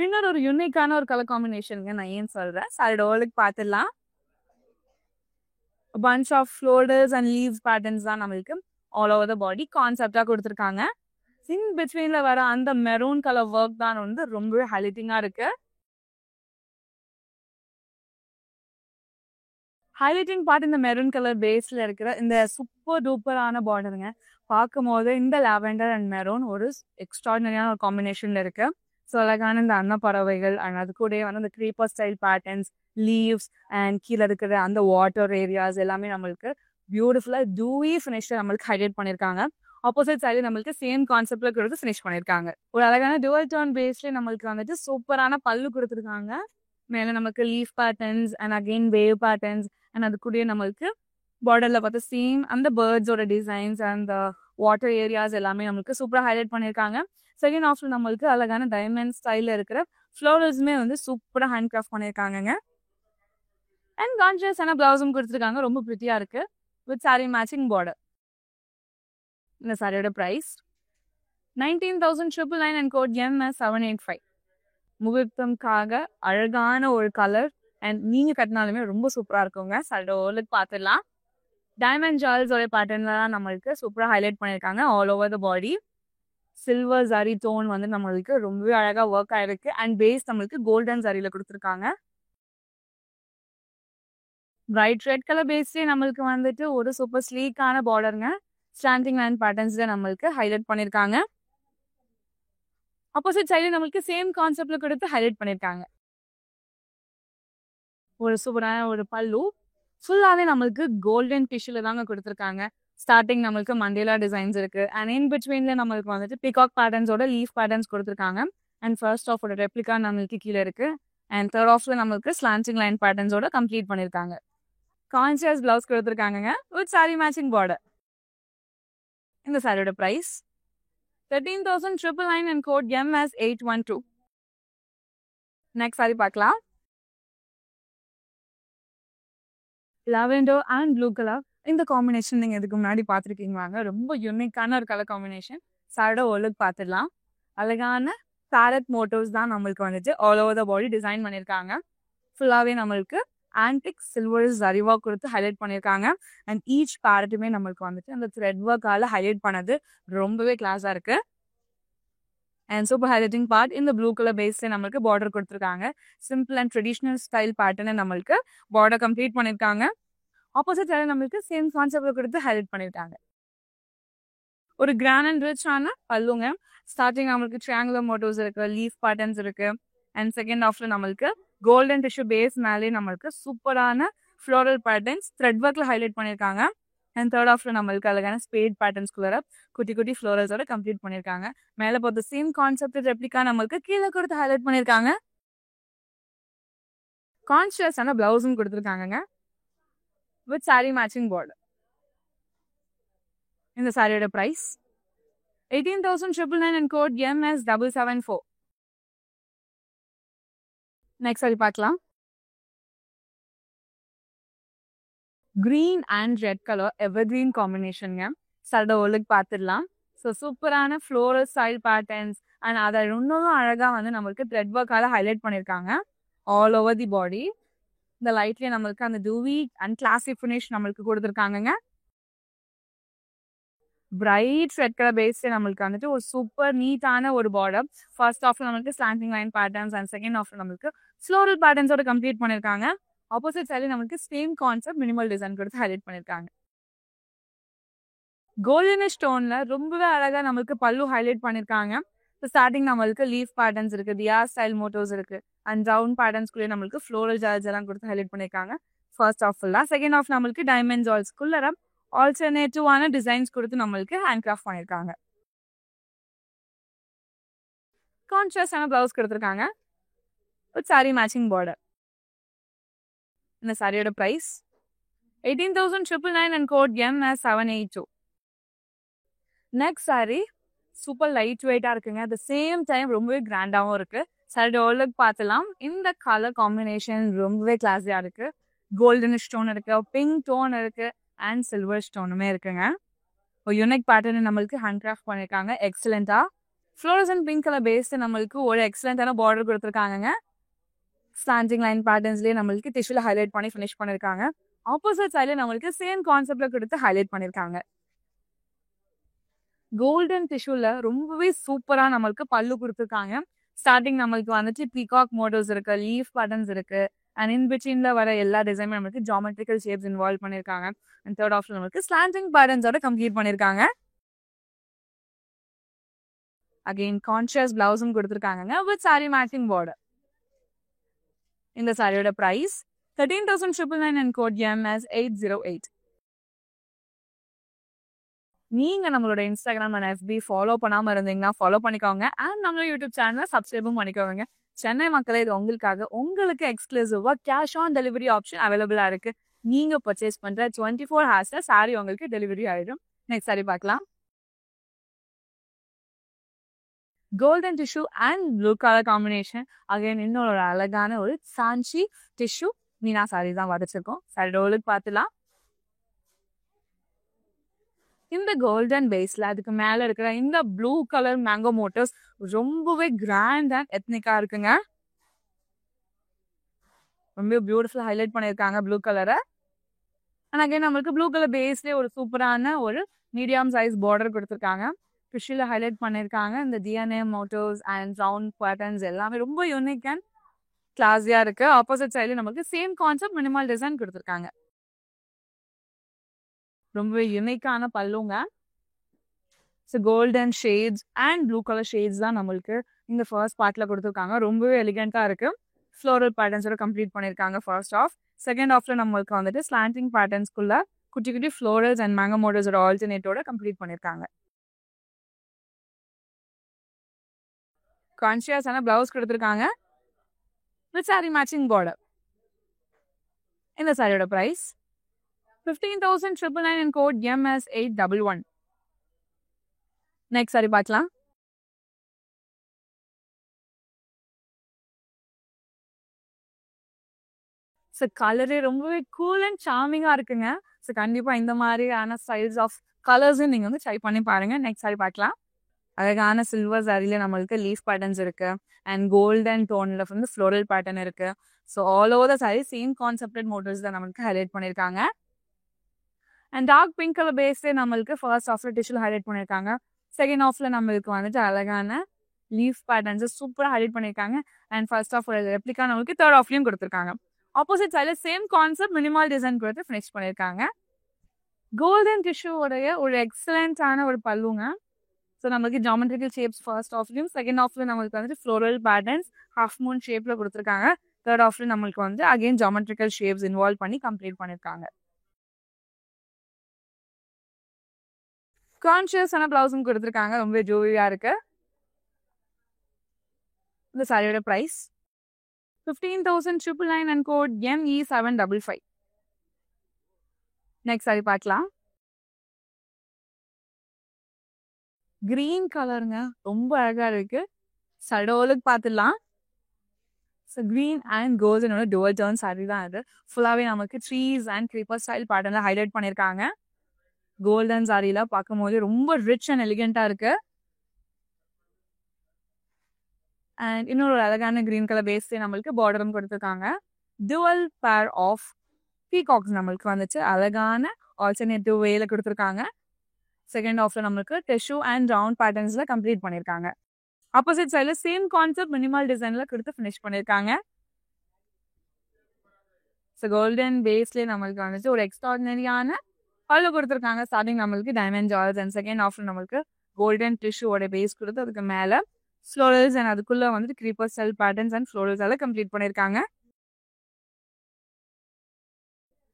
இன்னொரு ஒரு யூனிக்கான ஒரு கலர் காம்பினேஷனுங்க, நான் ஏன் சொல்றேன். சாரியோட ஓலுக்கு பார்த்துடலாம். Bunch of florals and leaves patterns தான் நம்மளுக்கு ஆல் ஓவர் த பாடி கான்செப்டா கொடுத்துருக்காங்க. இன் பிட்வீன்ல வர அந்த மெரூன் கலர் ஒர்க் தான் வந்து ரொம்பவே ஹைலைட்டிங்கா இருக்கு. ஹைலைட்டிங் பார்ட் இந்த மெரூன் கலர் பேஸ்ல இருக்கிற இந்த சூப்பர் டூப்பரான பார்டருங்க. பார்க்கும் போது இந்த லாவெண்டர் அண்ட் மெரூன் ஒரு எக்ஸ்ட்ராடினரியான ஒரு காம்பினேஷன்ல இருக்கு. ஸோ அழகான இந்த அன்னப்பறவைகள் அண்ட் அது கூட வந்து அந்த creeper style patterns, leaves and கீழே இருக்கிற அந்த வாட்டர் ஏரியாஸ் எல்லாமே நம்மளுக்கு பியூட்டிஃபுல்லா டூவி ஃபினிஷ்ல நம்மளுக்கு ஹைலைட் பண்ணியிருக்காங்க. ஆப்போசிட் சைடு நம்மளுக்கு சேம் கான்செப்ட்ல கொடுத்து ஃபினிஷ் பண்ணியிருக்காங்க. ஒரு அழகான டுவல் டர்ன் பேஸ்ல நம்மளுக்கு வந்துட்டு சூப்பரான பல்லு கொடுத்துருக்காங்க. மேலே நமக்கு leaf patterns and again wave patterns and அது கூட நம்மளுக்கு பார்டர்ல பார்த்து சேம் அந்த பேர்ட்ஸோட டிசைன்ஸ் அந்த வாட்டர் ஏரியாஸ் எல்லாமே நம்மளுக்கு சூப்பராக ஹைலைட் பண்ணியிருக்காங்க. செகண்ட் ஆஃப்ல நம்மளுக்கு அழகான டைமண்ட் ஸ்டைலில் இருக்கிற ஃப்ளோரல்ஸுமே வந்து சூப்பராக ஹேண்ட் கிராஃப்ட் பண்ணியிருக்காங்க. அண்ட் கான்ட்ராஸ்டான பிளவுஸும் கொடுத்துருக்காங்க, ரொம்ப பிரிட்டியா இருக்கு வித் சாரி மேட்சிங் பார்டர். இந்த சாரியோட பிரைஸ் 19,999 அண்ட் கோட் MS785. முகூர்த்தம்காக அழகான ஒரு கலர் அண்ட் நீங்க கட்டினாலுமே ரொம்ப சூப்பரா இருக்குங்க. சாரியோட ஓலுக்கு பார்த்துடலாம். டைமண்ட் ஜால்ஸோட பேட்டர்ன்ல தான் நம்மளுக்கு சூப்பரா ஹைலைட் பண்ணியிருக்காங்க all over the body. Silver zari tone வந்து நம்மளுக்கு ரொம்பவே அழகா ஒர்க் ஆயிருக்கு அண்ட் பேஸ் நம்மளுக்கு கோல்டன் ஜரியில கொடுத்துருக்காங்க. பிரைட் ரெட் கலர் பேஸ்லேயே நம்மளுக்கு வந்துட்டு ஒரு சூப்பர் ஸ்லீக்கான பார்டருங்க. ஸ்டாண்டிங் லைன் பேட்டர்ன்ஸ்ல நம்மளுக்கு ஹைலைட் பண்ணியிருக்காங்க. ஆப்போசிட் சைடு நம்மளுக்கு சேம் கான்செப்ட்ல கொடுத்து ஹைலைட் பண்ணியிருக்காங்க. ஒரு சூப்பரான ஒரு பல்லு ஃபுல்லாவே நம்மளுக்கு கோல்டன் டிஷ்யூல தாங்க கொடுத்துருக்காங்க. ஸ்டார்டிங் நம்மளுக்கு மண்டேலா டிசைன்ஸ் இருக்கு அண்ட் இன் பிட்வீன்ல நம்மளுக்கு வந்துட்டு பிகாக் பேட்டர்ன்ஸோட லீஃப் பேட்டர்ன்ஸ் கொடுத்துருக்காங்க. அண்ட் ஃபர்ஸ்ட் ஆஃபோட ரெப்ளிகா நம்மளுக்கு கீழே இருக்கு அண்ட் தேர்ட் ஆஃப்ல நம்மளுக்கு ஸ்லாண்டிங் லைன் பேட்டர்ன்ஸோட கம்ப்ளீட் பண்ணியிருக்காங்க. கான்ட்ராஸ்ட் பிளவுஸ் கொடுத்துருக்காங்க வித் சாரி மேட்சிங் பார்டர். இந்த சாரியோட price 13,999 and code MS812. Next sari பார்க்கலாம். லாவெண்டர் அண்ட் ப்ளூ கலர் இந்த காம்பினேஷன் நீங்க இதுக்கு முன்னாடி பார்த்துருக்கீங்க. ரொம்ப யூனிக்கான ஒரு கலர் காம்பினேஷன். சாரோட ஓலுக்கு பார்த்துடலாம். அழகான பேரட் மோட்டோஸ் தான் நம்மளுக்கு வந்துட்டு all over the body design பண்ணியிருக்காங்க. ஃபுல்லாவே நம்மளுக்கு ஆன்டிக் சில்வர் ஜரிவா கொடுத்து ஹைலைட் பண்ணியிருக்காங்க. அண்ட் ஈச் பேரட்டுமே நம்மளுக்கு வந்துட்டு அந்த த்ரெட் ஒர்க்கால ஹைலைட் பண்ணது ரொம்பவே கிளாஸா இருக்கு. அண்ட் சூப்பர் ஹைலைட்டிங் பார்ட் இந்த ப்ளூ கலர் பேஸ்ல நம்மளுக்கு பார்டர் கொடுத்துருக்காங்க. சிம்பிள் அண்ட் ட்ரெடிஷ்னல் ஸ்டைல் பேட்டர்னை நம்மளுக்கு பார்டர் கம்ப்ளீட் பண்ணியிருக்காங்க. ஆப்போசிட் சைடு நம்மளுக்கு சேம் கான்செப்ட் கொடுத்து ஹைலைட் பண்ணியிருக்காங்க. ஒரு கிராண்ட் அண்ட் ரிச்சான பல்லுங்க. ஸ்டார்டிங் நம்மளுக்கு ட்ரையாங்குலர் மோட்டோஸ் இருக்கு, லீஃப் பேட்டர்ன்ஸ் இருக்கு அண்ட் செகண்ட் ஆஃப்ல நம்மளுக்கு கோல்டன் டிஷ்யூ பேஸ் மேலே நம்மளுக்கு சூப்பரான ஃப்ளோரல் பேட்டர்ன்ஸ் த்ரெட் ஒர்க்ல ஹைலைட் பண்ணியிருக்காங்க. அண்ட் தேர்ட் ஆஃப்ல நம்மளுக்கு அழகான ஸ்பேட் பேட்டர்ன்ஸ்குள்ள குட்டி குட்டி ஃப்ளோரல்ஸோட கம்ப்ளீட் பண்ணியிருக்காங்க. மேலே பார்த்து சேம் கான்செப்ட் ரெப்ளிகா நம்மளுக்கு கீழே கொடுத்து ஹைலைட் பண்ணியிருக்காங்க. கான்ட்ராஸ்டான பிளவுஸும் கொடுத்துருக்காங்க வித் சாரி மேட்சிங் பார்டர். இந்த சாரியோட price 18,999 and code MS774. Next sari பார்க்கலாம். Green and red colour ever green காம்பினேஷனுங்க. சாரியோட ஓலுக்கு பார்த்துடலாம். ஸோ சூப்பரான ஃப்ளோரல் ஸ்டைல் பேட்டர்ன்ஸ் அண்ட் அதை இன்னும் அழகா வந்து நம்மளுக்கு த்ரெட் ஒர்க்கால ஹைலைட் பண்ணியிருக்காங்க ஆல் ஓவர் தி பாடி. இந்த லைட்லயே நம்மளுக்கு அந்த டூவி அண்ட் கிளாசி ஃபினிஷ் நம்மளுக்கு கொடுத்துருக்காங்க. பிரைட் ரெட் கலர் பேஸ்ல நம்மளுக்கு வந்துட்டு ஒரு சூப்பர் நீட்டான ஒரு பார்டர். ஃபர்ஸ்ட் ஆஃப்ல நம்மளுக்கு slanting line patterns and second ஆஃப்ல நம்மளுக்கு ஃப்ளோரல் பேட்டர்ன்ஸோட கம்ப்ளீட் பண்ணியிருக்காங்க. ஆப்போசிட் சைடு நம்மளுக்கு சேம் கான்செப்ட் மினிமல் டிசைன் கொடுத்து ஹைலைட் பண்ணியிருக்காங்க. கோல்டன் ஸ்டோன்ல ரொம்பவே அழகா நம்மளுக்கு பல்லு ஹைலைட் பண்ணிருக்காங்க. ஸ்டார்டிங் நம்மளுக்கு லீஃப் பேட்டர்ன்ஸ் இருக்கு, தியா ஸ்டைல் மோட்டோஸ் இருக்கு அண்ட் ரவுண்ட் பேட்டர்ன்ஸ்குள்ளே நம்மளுக்கு ஃப்ளோரல் ஜார்ஜ் எல்லாம் கொடுத்து ஹைலைட் பண்ணிருக்காங்க. ஃபர்ஸ்ட் ஆஃப் ஃபுல்லா, செகண்ட் ஆஃப் நம்மளுக்கு டைமண்ட் ஜால்ஸ்குள்ள ஆல்டர்னேட்டிவான டிசைன்ஸ் கொடுத்து நம்மளுக்கு ஹேண்ட் கிராஃப்ட் பண்ணிருக்காங்க. கான்ட்ராஸ்டான பிளவுஸ் கொடுத்துருக்காங்க வித் சாரி மேட்சிங் பார்டர். இந்த சாரியோட price 18,999 and code MS782. Next sari super light வெயிட்டா இருக்குங்க. அட் த சேம் டைம் ரொம்பவே கிராண்டாவும் இருக்கு. சாரியோட லுக் பார்த்துலாம். இந்த கலர் காம்பினேஷன் ரொம்பவே கிளாஸியா இருக்கு. கோல்டன் ஸ்டோன் இருக்கு, பிங்க் டோன் இருக்கு அண்ட் சில்வர் ஸ்டோனுமே இருக்குங்க. ஒரு யூனிக் பேட்டர்ன் நம்மளுக்கு ஹேண்ட் கிராஃப்ட் பண்ணிருக்காங்க. எக்ஸலண்டா ஃப்ளோரசன்ட் பிங்க் கலர் பேஸ்ட் நம்மளுக்கு ஒரு எக்ஸலண்டான பார்டர் கொடுத்துருக்காங்க. ஸ்டாண்டிங் லைன் பேட்டர்ன்ஸ்லேயே நம்மளுக்கு டிஷ்யூல ஹைலைட் பண்ணி ஃபினிஷ் பண்ணிருக்காங்க. ஆப்போசிட் சைட்ல நம்மளுக்கு சேம் கான்செப்ட்ல கொடுத்து ஹைலைட் பண்ணிருக்காங்க. கோல்டன் டிஷ்யூல ரொம்பவே சூப்பரா நம்மளுக்கு பல்லு கொடுத்துருக்காங்க. ஸ்டார்டிங் நம்மளுக்கு வந்துட்டு பீகாக் மோட்டோஸ் இருக்கு, லீஃப் பேட்டர்ன்ஸ் இருக்கு அண்ட் இன் பிட்வீன்ல வர எல்லா டிசைனுமே நம்மளுக்கு ஜாமெட்ரிக்கல் ஷேப்ஸ் இன்வால்வ் பண்ணிருக்காங்க. அண்ட் தேர்ட் ஆஃப்ல நம்மளுக்கு ஸ்லாண்டிங் பேட்டர்ன்ஸோட கம்ப்ளீட் பண்ணிருக்காங்க. அகெயின் கான்ட்ராஸ்ட் பிளவுஸும் கொடுத்துருக்காங்க வித் சாரி மேட்சிங் பார்டர். இந்த சாரியோட பிரைஸ் 13,999 and code MS808. நீங்க நம்மளோட இன்ஸ்டாகிராம் அண்ட் FB ஃபாலோ பண்ணாம இருந்தீங்கன்னா ஃபாலோ பண்ணிக்கோங்க அண்ட் நம்மளோட யூடியூப் சேனலை சப்ஸ்கிரைபும் பண்ணிக்கோங்க. சென்னை மக்களே, இது உங்களுக்காக உங்களுக்கு எக்ஸ்க்ளூசிவா கேஷ் ஆன் டெலிவரி ஆப்ஷன் அவைலபிளா இருக்கு. நீங்க பர்ச்சேஸ் பண்ற 24 ஹவர்ஸ்ல சாரி உங்களுக்கு டெலிவரி ஆயிடும். நெக்ஸ்ட் சாரி பார்க்கலாம். Golden tissue and blue colour combination. Again இன்னொரு அழகான ஒரு சாஞ்சி டிஷ்யூ மீனா சாரி தான் வதச்சிருக்கோம். சாரி ரோலுக்கு பார்த்துலாம். இந்த கோல்டன் பேஸ்ல அதுக்கு மேல இருக்கிற இந்த ப்ளூ கலர் மேங்கோ மோட்டர்ஸ் ரொம்பவே கிராண்ட் அண்ட் எத்னிக்கா இருக்குங்க. ரொம்ப பியூட்டிஃபுல் ஹைலைட் பண்ணிருக்காங்க ப்ளூ கலரை. அண்ட் அகைன் நம்மளுக்கு ப்ளூ கலர் பேஸ்லேயே ஒரு சூப்பரான ஒரு மீடியம் சைஸ் பார்டர் கொடுத்துருக்காங்க. ஃபிஷ்ஷில் ஹைலைட் பண்ணியிருக்காங்க. இந்த DNA மோட்டோஸ் அண்ட் ரவுண்ட் பேட்டர்ன்ஸ் எல்லாமே ரொம்ப யூனிக் அண்ட் கிளாஸியா இருக்கு. ஆப்போசிட் சைட்ல நமக்கு சேம் கான்செப்ட் மினிமல் டிசைன் கொடுத்துருக்காங்க. ரொம்பவே யூனிக்கான பல்லுங்க. So golden shades and blue colour shades தான் நம்மளுக்கு இந்த ஃபர்ஸ்ட் பார்ட்ல கொடுத்துருக்காங்க. ரொம்பவே எலிகென்ட்டா இருக்கு. ஃப்ளோரல் பேட்டர்ன்ஸோட கம்ப்ளீட் பண்ணியிருக்காங்க ஃபர்ஸ்ட் ஆஃப். செகண்ட் ஆஃப்ல நம்மளுக்கு வந்துட்டு ஸ்லாண்டிங் பேட்டர்ன்ஸ்குள்ள குட்டி குட்டி ஃப்ளோரல்ஸ் அண்ட் மேங்கோ மோட்டர்ஸோட ஆல்டர்னேட்டோட கம்ப்ளீட் பண்ணியிருக்காங்க. கான்ஷியஸான பிளவுஸ் கொடுத்துருக்காங்க வித் சாரி மேட்சிங் பார்டர். இந்த சாரியோட price 15,999 and code MS811. Next sari பார்க்கலாம். ஸோ கலரே ரொம்பவே கூல் அண்ட் சார்மிங்கா இருக்குங்க. ஸோ கண்டிப்பா இந்த மாதிரியான ஸ்டைல்ஸ் ஆஃப் கலர்ஸும் நீங்க வந்து ட்ரை பண்ணி பாருங்க. நெக்ஸ்ட் சாரி பார்க்கலாம். அழகான சில்வர் சாரியில நம்மளுக்கு லீஃப் பேட்டர்ன்ஸ் இருக்கு அண்ட் கோல்டன் டோன்ல வந்து ஃப்ளோரல் பேட்டர்ன் இருக்கு. So all over the sari same கான்செப்டட் மோட்டர்ஸ் தான் நம்மளுக்கு ஹைலைட் பண்ணியிருக்காங்க. அண்ட் டார்க் பிங்க் கலர் பேஸ்லேயே நம்மளுக்கு ஃபர்ஸ்ட் ஆஃப்ல டிஷ்யூல ஹைலைட் பண்ணியிருக்காங்க. செகண்ட் ஆஃப்ல நம்மளுக்கு வந்துட்டு அழகான லீஃப் பேட்டர்ன்ஸ் சூப்பராக ஹைலைட் பண்ணியிருக்காங்க. அண்ட் ஃபர்ஸ்ட் ஆஃப் ரெப்ளிகா நம்மளுக்கு தேர்ட் ஆஃப்லையும் கொடுத்துருக்காங்க. ஆப்போசிட் சைடில் சேம் கான்செப்ட் மினிமல் டிசைன் கொடுத்து ஃபினிஷ் பண்ணியிருக்காங்க. கோல்டன் டிஷ்யூவோடைய ஒரு எக்ஸலண்டான ஒரு பல்லுங்க. ஸோ நம்மளுக்கு ஜாமெட்ரிக்கல் ஷேப்ஸ் ஃபர்ஸ்ட் ஆஃப்லையும் செகண்ட் ஆஃப்ல நம்மளுக்கு வந்துட்டு ஃப்ளோரல் பேட்டர்ன்ஸ் ஹாஃப் மூன் ஷேப்ல கொடுத்துருக்காங்க. தேர்ட் ஆஃப்ல நம்மளுக்கு வந்து அகைன் ஜாமெட்ரிக்கல் ஷேப்ஸ் இன்வால்வ் பண்ணி கம்ப்ளீட் பண்ணியிருக்காங்க. கான்ஷியஸான பிளவுஸும் கொடுத்துருக்காங்க. ரொம்ப ஜோவியா இருக்கு. இந்த சாரியோட price 15,999 and code ME755. Next sari பார்க்கலாம். கிரீன் கலருங்க, ரொம்ப அழகா இருக்கு. சடோலுக்கு பார்த்துடலாம். ஸோ கிரீன் அண்ட் கோல்டனோட டுவல் டர்ன் சாரி தான் இது. ஃபுல்லாகவே நமக்கு ட்ரீஸ் அண்ட் கிரீப்பர் ஸ்டைல் பேட்டர்னில் ஹைலைட் பண்ணியிருக்காங்க. கோல்டன் சாரியில பார்க்கும்போது ரொம்ப ரிச் அண்ட் எலிகென்ட்டா இருக்கு. அண்ட் இன்னொரு அழகான கிரீன் கலர் பேஸ்ல நம்மளுக்கு பார்டரும் கொடுத்துருக்காங்க. டுவல் பேர் ஆஃப் பீகாக்ஸ் நம்மளுக்கு வந்துச்சு அழகான ஆல்டர்னேட்டிவ் வேல கொடுத்துருக்காங்க. செகண்ட் ஆஃப்ல நம்மளுக்கு டிஷ்யூ அண்ட் ரவுண்ட் பேட்டர்ன்ஸ்ல கம்ப்ளீட் பண்ணியிருக்காங்க. ஆப்போசிட் சைட்ல சேம் கான்செப்ட் மினிமல் டிசைன்ல கொடுத்து ஃபினிஷ் பண்ணியிருக்காங்க. ஸோ கோல்டன் பேஸ்லேயே நம்மளுக்கு வந்துட்டு ஒரு எக்ஸ்ட்ராடினரியான பல்லு கொடுத்துருக்காங்க. ஸ்டார்டிங் நம்மளுக்கு டைமண்ட் ஜால்ஸ் அண்ட் செகண்ட் ஆஃப்ல நம்மளுக்கு கோல்டன் டிஷ்யூவோட பேஸ் கொடுத்து அதுக்கு மேல ஃப்ளோரல்ஸ் அண்ட் அதுக்குள்ள வந்துட்டு creeper style patterns and florals எல்லாம் கம்ப்ளீட் பண்ணியிருக்காங்க.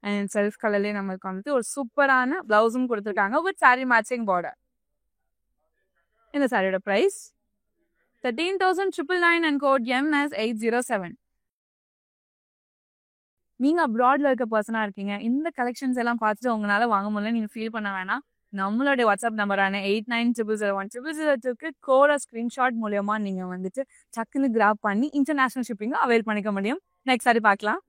அண்ட் செல்ஃப் கலர்லேயே நம்மளுக்கு வந்துட்டு ஒரு சூப்பரான பிளவுஸும் கொடுத்துருக்காங்க வித் சாரி மேட்சிங் பார்டர். இந்த சாரியோட ப்ரைஸ் 13,999 அண்ட் கோட் MS807. நீங்க அப்ராட்ல இருக்க பர்சனா இருக்கீங்க, இந்த கலெக்ஷன்ஸ் எல்லாம் பார்த்துட்டு உங்களால வாங்க முடியல நீங்க ஃபீல் பண்ண வேணாம். நம்மளுடைய வாட்ஸ்அப் நம்பரான 8900010002க்கு கோட ஸ்கிரீன்ஷாட் மூலியமா நீங்க வந்துட்டு டக்குன்னு கிராப் பண்ணி இன்டர்நேஷனல் ஷிப்பிங் அவைல் பண்ணிக்க முடியும். நெக்ஸ்ட் சாரி பார்க்கலாம்.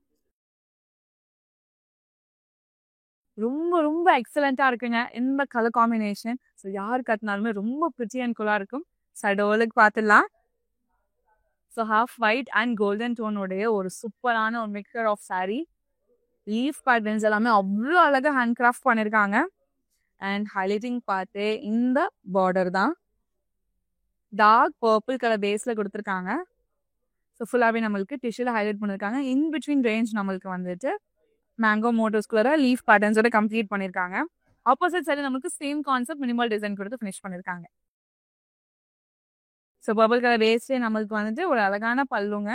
ரொம்ப ரொம்ப எக்ஸலண்டா இருக்குங்க இந்த கலர் காம்பினேஷன். ஸோ யார் கட்டினாலுமே ரொம்ப பிரிட்டி அண்ட் கூலா இருக்கும். சடோலுக்கு பார்த்துடலாம். So half white and golden டோனுடைய ஒரு சூப்பரான ஒரு mixture of sari. Leaf patterns எல்லாமே அவ்வளோ அழகாக ஹேண்ட் கிராஃப்ட் பண்ணியிருக்காங்க. அண்ட் ஹைலைட்டிங் பார்த்து இந்த பார்டர் தான் டார்க் பர்பிள் கலர் பேஸில் கொடுத்துருக்காங்க. ஸோ ஃபுல்லாகவே நம்மளுக்கு டிஷ்யூவில் ஹைலைட் பண்ணியிருக்காங்க. இன் பிட்வீன் ரேஞ்ச் நம்மளுக்கு வந்துட்டு மேங்கோ மோட்டோஸ்குள்ளே லீஃப் பேட்டர்ன்ஸோட கம்ப்ளீட் பண்ணியிருக்காங்க. ஆப்போசிட் சைடு நம்மளுக்கு சேம் கான்செப்ட் மினிமல் டிசைன் கொடுத்து ஃபினிஷ் பண்ணியிருக்காங்க. ஸோ பர்பிள் கலர் பேஸ்லேயே நம்மளுக்கு வந்துட்டு ஒரு அழகான பல்லுங்க.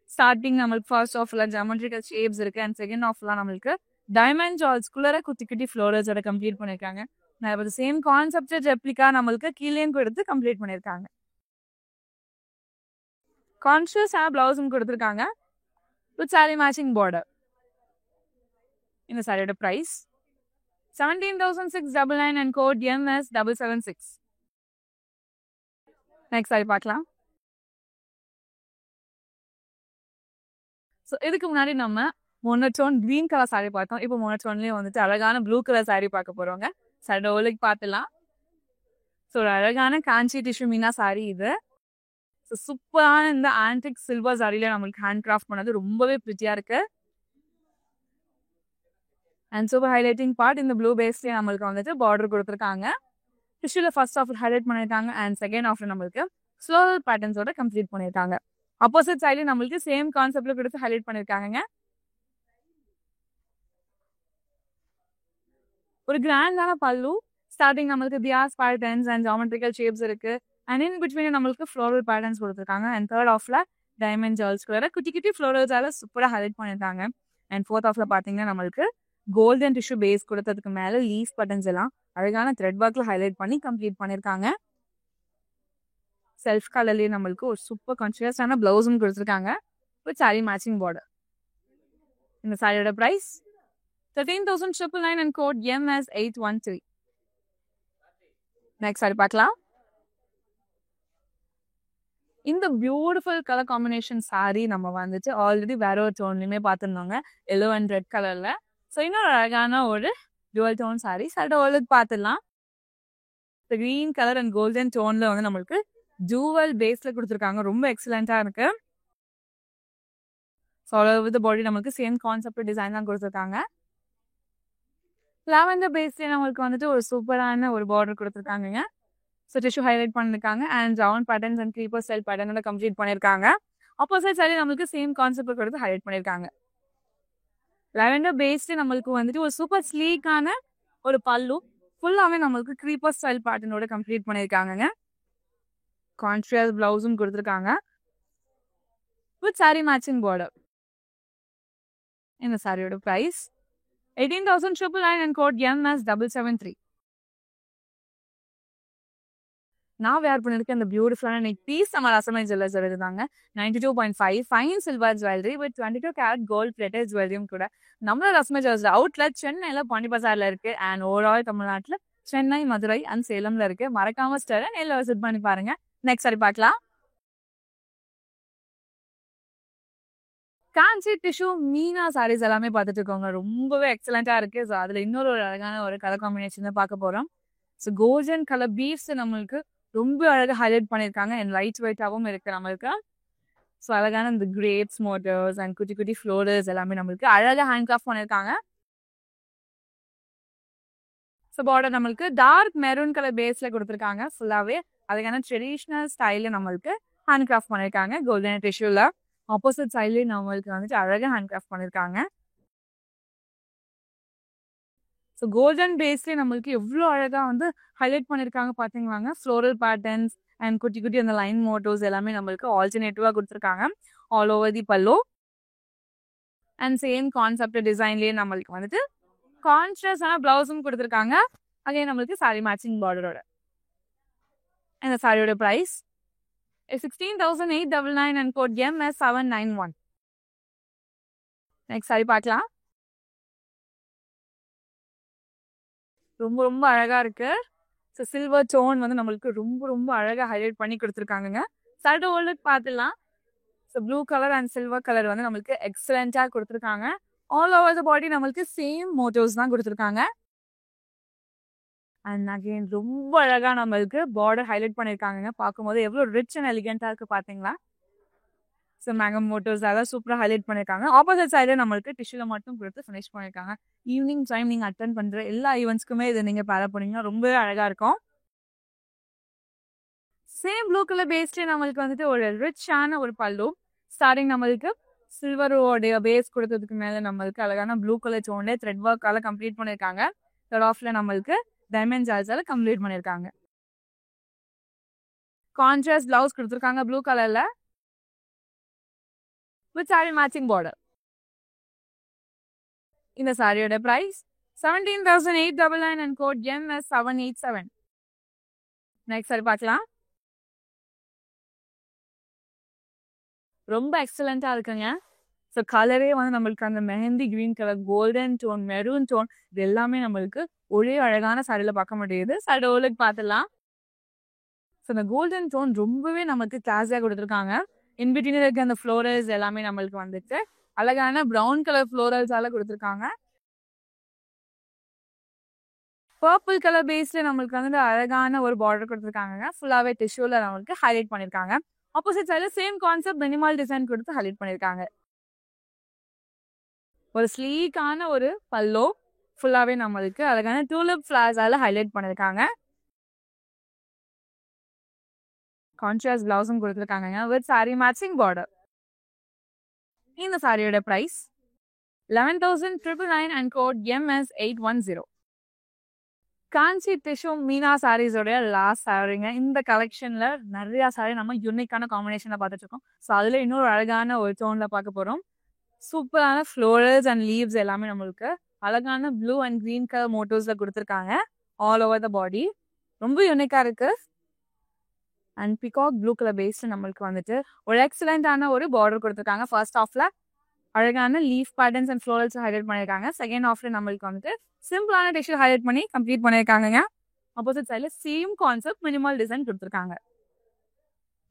ஸ்டார்டிங் நம்மளுக்கு ஃபர்ஸ்ட் ஆஃப்ல ஜாமெட்ரிக்கல் ஷேப்ஸ் இருக்கு அண்ட் செகண்ட் ஆஃப்லாம் நம்மளுக்கு டைமண்ட் ஜால்ஸ்குள்ளே குட்டி குட்டி ஃப்ளோரல்ஸோட கம்ப்ளீட் பண்ணியிருக்காங்க. சேம் கான்செப்ட் ரெப்ளிகா நம்மளுக்கு கீழேயும் கொடுத்து கம்ப்ளீட் பண்ணியிருக்காங்க. கான்ஷியஸ் பிளவுஸும் கொடுத்துருக்காங்க வித் சாரி மேட்சிங் பார்டர். இந்த சாரியோட price 17,699 and code MS776. Next sari பார்க்கலாம். ஸோ இதுக்கு முன்னாடி நம்ம மோனோடோன் கிரீன் கலர் சாரி பார்த்தோம். இப்போ மோனோடோன்லேயே வந்துட்டு அழகான ப்ளூ கலர் சாரி பார்க்க போகிறோங்க. சடோலுக்கு பார்த்துலாம். ஸோ ஒரு அழகான காஞ்சி டிஷ்யூ மீனா சாரி இது. ஸோ சூப்பரான இந்த ஆன்டிக் சில்வர் சாரியில் நம்மளுக்கு ஹேண்ட் கிராஃப்ட் பண்ணது ரொம்பவே பிரிட்டியாக இருக்கு. அண்ட் சூப்பர் ஹைலைட்டிங் பார்ட் இந்த ப்ளூ பேஸ்லேயே நம்மளுக்கு வந்துட்டு பார்டர் கொடுத்துருக்காங்க. டிஷ்யூவில் ஃபர்ஸ்ட் ஆஃப் ஹைலைட் பண்ணியிருக்காங்க அண்ட் செகண்ட் ஆஃப்ல நம்மளுக்கு ஃப்ளோரல் பேட்டர்ன்ஸோட கம்ப்ளீட் பண்ணியிருக்காங்க. ஆப்போசிட் சைட்லேயும் நம்மளுக்கு சேம் கான்செப்ட்ல கொடுத்து ஹைலைட் பண்ணியிருக்காங்க. ஒரு கிராண்டான பல்லு. ஸ்டார்டிங் நம்மளுக்கு தியாஸ் பேட்டர்ன்ஸ் அண்ட் ஜாமெட்ரிக்கல் ஷேப்ஸ் இருக்கு. அண்ட் இன் பிட்வீன் நம்மளுக்கு ஃப்ளோரல் பேட்டர்ன்ஸ் கொடுத்துருக்காங்க. அண்ட் தேர்ட் ஆஃப்ல டைமண்ட் ஜால்ஸ்குள்ள குட்டி குட்டி ஃப்ளோரல்ஸால சூப்பராக ஹைலைட் பண்ணியிருக்காங்க. அண்ட் ஃபோர்த் ஆஃப்ல பார்த்தீங்கன்னா நம்மளுக்கு கோல்டன் டிஷ்யூ பேஸ் கொடுத்ததுக்கு மேலே லீஃப் பட்டன்ஸ் எல்லாம் அழகான த்ரெட் ஒர்க்ல ஹைலைட் பண்ணி கம்ப்ளீட் பண்ணியிருக்காங்க. செல்ஃப் கலர்லேயே நம்மளுக்கு ஒரு சூப்பர் கான்ஷியஸான பிளவுஸும் கொடுத்துருக்காங்க வித் சாரி மேட்சிங் பார்டர். இந்த சாரியோட price 13,999 and code MS813. Next sari பார்க்கலாம். இந்த பியூட்டிஃபுல் கலர் காம்பினேஷன் சாரி நம்ம வந்துட்டு ஆல்ரெடி வேற ஒரு டோன்லையுமே பார்த்துருந்தோங்க, எல்லோ அண்ட் ரெட் கலர்ல. ஸோ இன்னொரு அழகான ஒரு டுவல் டோன் சாரி சடோலுக்கு பார்த்துடலாம். கிரீன் கலர் அண்ட் கோல்டன் டோன்ல வந்து நம்மளுக்கு ஜூவல் பேஸ்ல கொடுத்துருக்காங்க. ரொம்ப எக்ஸலண்டா இருக்கு. வித் பாடி நம்மளுக்கு சேம் கான்செப்ட் டிசைன் தான் கொடுத்துருக்காங்க. லாவெண்டர் பேஸ்ல நம்மளுக்கு வந்துட்டு ஒரு சூப்பரான ஒரு பார்டர் கொடுத்துருக்காங்க. ஸோ டிஷ்யூ ஹைலைட் பண்ணிருக்காங்க and round patterns and creeper style பேட்டர்னோட கம்ப்ளீட் பண்ணியிருக்காங்க. ஆப்போசிட் சைடு நம்மளுக்கு சேம் கான்செப்ட் கொடுத்து ஹைலைட் பண்ணியிருக்காங்க. லாவெண்டர் பேஸ்ல நம்மளுக்கு வந்துட்டு ஒரு சூப்பர் ஸ்லீக்கான ஒரு பல்லு. ஃபுல்லாகவே நம்மளுக்கு க்ரீப்பர் ஸ்டைல் பேட்டர்னோட கம்ப்ளீட் பண்ணியிருக்காங்க. கான்ட்ராஸ்ட் பிளவுஸும் கொடுத்துருக்காங்க வித் சாரி மேட்சிங் பார்டர். இந்த சாரியோட ப்ரைஸ் 18,999 அண்ட் கோட் MS773. நான் வேர் பண்ணிருக்கேன் அந்த பியூட்டிஃபுல்லான நெக் பீஸ் நம்ம ரசமை ஜுவல்லர்ஸ் வருதுதாங்க. 92.5 fine silver jewellery with 22 carat gold plated ஜுவல்லரியும் கூட நம்மளோட ரசமை ஜுவல்லர்ஸ் அவுட்லெட் சென்னையில் பாண்டி பஜார்ல இருக்கு. அண்ட் ஓவரால் தமிழ்நாட்டில் சென்னை, மதுரை அண்ட் சேலம்ல இருக்கு. மறக்காம ஸ்டோரை நேரில் விசிட் பண்ணி பாருங்க. நெக்ஸ்ட் சாரி பார்க்கலாம். காஞ்சி டிஷ்யூ மீனா சாரீஸ் எல்லாமே பார்த்துட்டு இருக்கோங்க. ரொம்பவே எக்ஸலண்டா இருக்கு. ஸோ அதுல இன்னொரு ஒரு அழகான ஒரு கலர் காம்பினேஷன் தான் பார்க்க போறோம். ஸோ கோல்டன் கலர் பீட்ஸ் நம்மளுக்கு ரொம்ப அழகாக ஹைலைட் பண்ணியிருக்காங்க அண்ட் லைட் வெயிட்டாகவும் இருக்கு நம்மளுக்கு. ஸோ அழகான இந்த கிரேப்ஸ் மோட்டர்ஸ் அண்ட் குட்டி குட்டி ஃப்ளோரல்ஸ் எல்லாமே நம்மளுக்கு அழகாக ஹேண்ட் கிராஃப்ட் பண்ணியிருக்காங்க. ஸோ பார்டர் நம்மளுக்கு டார்க் மெரூன் கலர் பேஸ்ல கொடுத்துருக்காங்க. ஃபுல்லாகவே அழகான ட்ரெடிஷ்னல் ஸ்டைலில் நம்மளுக்கு ஹேண்ட் கிராஃப்ட் பண்ணியிருக்காங்க கோல்டன் டிஷ்யூல. ஆப்போசிட் சைட்லேயும் நம்மளுக்கு வந்துட்டு அழகாக ஹேண்ட் கிராஃப்ட் பண்ணியிருக்காங்க. ஸோ கோல்டன் பேஸ்லேயே நம்மளுக்கு எவ்வளோ அழகாக வந்து ஹைலைட் பண்ணியிருக்காங்க பார்த்தீங்களாங்க. ஃப்ளோரல் பேட்டர்ன்ஸ் அண்ட் குட்டி குட்டி அந்த லைன் மோட்டோஸ் எல்லாமே நம்மளுக்கு ஆல்டர்னேட்டிவாக கொடுத்துருக்காங்க ஆல் ஓவர் தி பல்லோ. அண்ட் சேம் கான்செப்ட் டிசைன்லேயே நம்மளுக்கு வந்துட்டு கான்ட்ராஸ்டான ப்ளவுஸும் கொடுத்துருக்காங்க. அதே நம்மளுக்கு சாரி மேட்சிங் பார்டரோட. இந்த சாரியோட price 16,899 and code MS791. Next sari பார்க்கலாம். ரொம்ப ரொம்ப அழகா இருக்கு. ஸோ சில்வர் டோன் வந்து நம்மளுக்கு ரொம்ப ரொம்ப அழகாக ஹைலைட் பண்ணி கொடுத்துருக்காங்க. சைடு ஓல்லுக்கு பார்த்துலாம். So blue colour and silver colour வந்து நம்மளுக்கு எக்ஸலண்ட்டாக கொடுத்துருக்காங்க. ஆல் ஓவர் த பாடி நம்மளுக்கு சேம் மோட்டிவ்ஸ் தான் கொடுத்துருக்காங்க. அண்ட் அகெயின் ரொம்ப அழகாக நம்மளுக்கு பார்டர் ஹைலைட் பண்ணியிருக்காங்க. பார்க்கும்போது எவ்வளோ ரிச் அண்ட் எலிகென்ட்டாக இருக்குது பார்த்தீங்களா. ஸோ மேங்கம் மோட்டோஸ் அதான் சூப்பராக ஹைலைட் பண்ணியிருக்காங்க. ஆப்போசிட் சைடில் நம்மளுக்கு டிஷ்யூவில் மட்டும் கொடுத்து ஃபினிஷ் பண்ணியிருக்காங்க. ஈவினிங் டைம் நீங்கள் அட்டன் பண்ணுற எல்லா ஈவெண்ட்ஸ்க்குமே இதை நீங்கள் பேர போனீங்கன்னா ரொம்பவே அழகாக இருக்கும். சேம் ப்ளூ கலர் பேஸ்லேயே நம்மளுக்கு வந்துட்டு ஒரு ரிச்சான ஒரு பல்லு. ஸ்டார்டிங் நம்மளுக்கு சில்வரோடைய பேஸ் கொடுத்ததுக்கு மேலே நம்மளுக்கு அழகான ப்ளூ கலர் டோன்ல த்ரெட் ஒர்க்கால கம்ப்ளீட் பண்ணியிருக்காங்க. த்ரெட் ஆஃப்ல நம்மளுக்கு டைமண்ட் ஜால்ஸால கம்ப்ளீட் பண்ணியிருக்காங்க. கான்ட்ராஸ்ட் பிளவுஸ் கொடுத்துருக்காங்க ப்ளூ கலர்ல வித் சாரி மேட்சிங் பார்டர். இந்த சாரியோட price 17,899 and code MS787. Next sari பார்க்கலாம். ரொம்ப எக்ஸலண்டா இருக்குங்க. ஸோ கலரே வந்து நம்மளுக்கு அந்த mehndi green colour, golden tone, maroon tone, இது எல்லாமே நம்மளுக்கு ஒரே அழகான சாரியில் பார்க்க முடியுது. சாரி ஓலுக்கு பார்த்துலாம். ஸோ இந்த கோல்டன் டோன் ரொம்பவே நமக்கு கிளாஸியாக கொடுத்துருக்காங்க. இன்பிட்வீனில் இருக்க அந்த ஃப்ளோரல்ஸ் எல்லாமே நம்மளுக்கு வந்துட்டு அழகான ப்ரௌன் கலர் ஃப்ளோரல்ஸால கொடுத்துருக்காங்க. பர்பிள் கலர் பேஸ்ல நம்மளுக்கு வந்து அழகான ஒரு பார்டர் கொடுத்துருக்காங்க. ஃபுல்லாகவே டிஷ்யூல நம்மளுக்கு ஹைலைட் பண்ணியிருக்காங்க. ஆப்போசிட் சைடில் சேம் கான்செப்ட் மினிமல் டிசைன் கொடுத்து ஹைலைட் பண்ணியிருக்காங்க. ஒரு ஸ்லீக்கான ஒரு பல்லோ ஃபுல்லாகவே நம்மளுக்கு அழகான டூலிப் ஃப்ளார்ஸால ஹைலைட் பண்ணியிருக்காங்க. கான்ட்ராஸ்ட் பிளவுஸும் கொடுத்துருக்காங்க வித் சாரி மேட்சிங் பார்டர். இந்த சாரியோட price 11,999 and code MS810. Kanchi tissue Meena சாரீஸோடைய லாஸ்ட் சாரிங்க. இந்த கலெக்ஷன்ல நிறைய சாரி நம்ம யூனிக்கான காம்பினேஷன்ல பார்த்துட்டு இருக்கோம். ஸோ அதுல இன்னொரு அழகான ஒரு டோன்ல பார்க்க போறோம். சூப்பரான ஃப்ளோரல்ஸ் அண்ட் லீவ்ஸ் எல்லாமே நம்மளுக்கு அழகான ப்ளூ அண்ட் கிரீன் கலர் மோட்டோஸ்ல கொடுத்துருக்காங்க ஆல் ஓவர் த பாடி. ரொம்ப யூனிக்கா இருக்கு. அண்ட் பிகாக் ப்ளூ கலர் பேஸ்ல நம்மளுக்கு வந்துட்டு ஒரு எக்ஸலண்டான ஒரு பார்டர் கொடுத்துருக்காங்க. ஃபர்ஸ்ட் ஹாஃப்ல அழகான leaf patterns and florals highlight பண்ணியிருக்காங்க. செகண்ட் ஹாஃப்ல நம்மளுக்கு வந்துட்டு சிம்பிளான டிஷ்யூ ஹைலைட் பண்ணி கம்ப்ளீட் பண்ணியிருக்காங்க. ஆப்போசிட் சைடில் சேம் கான்செப்ட் மினிமல் டிசைன் கொடுத்துருக்காங்க.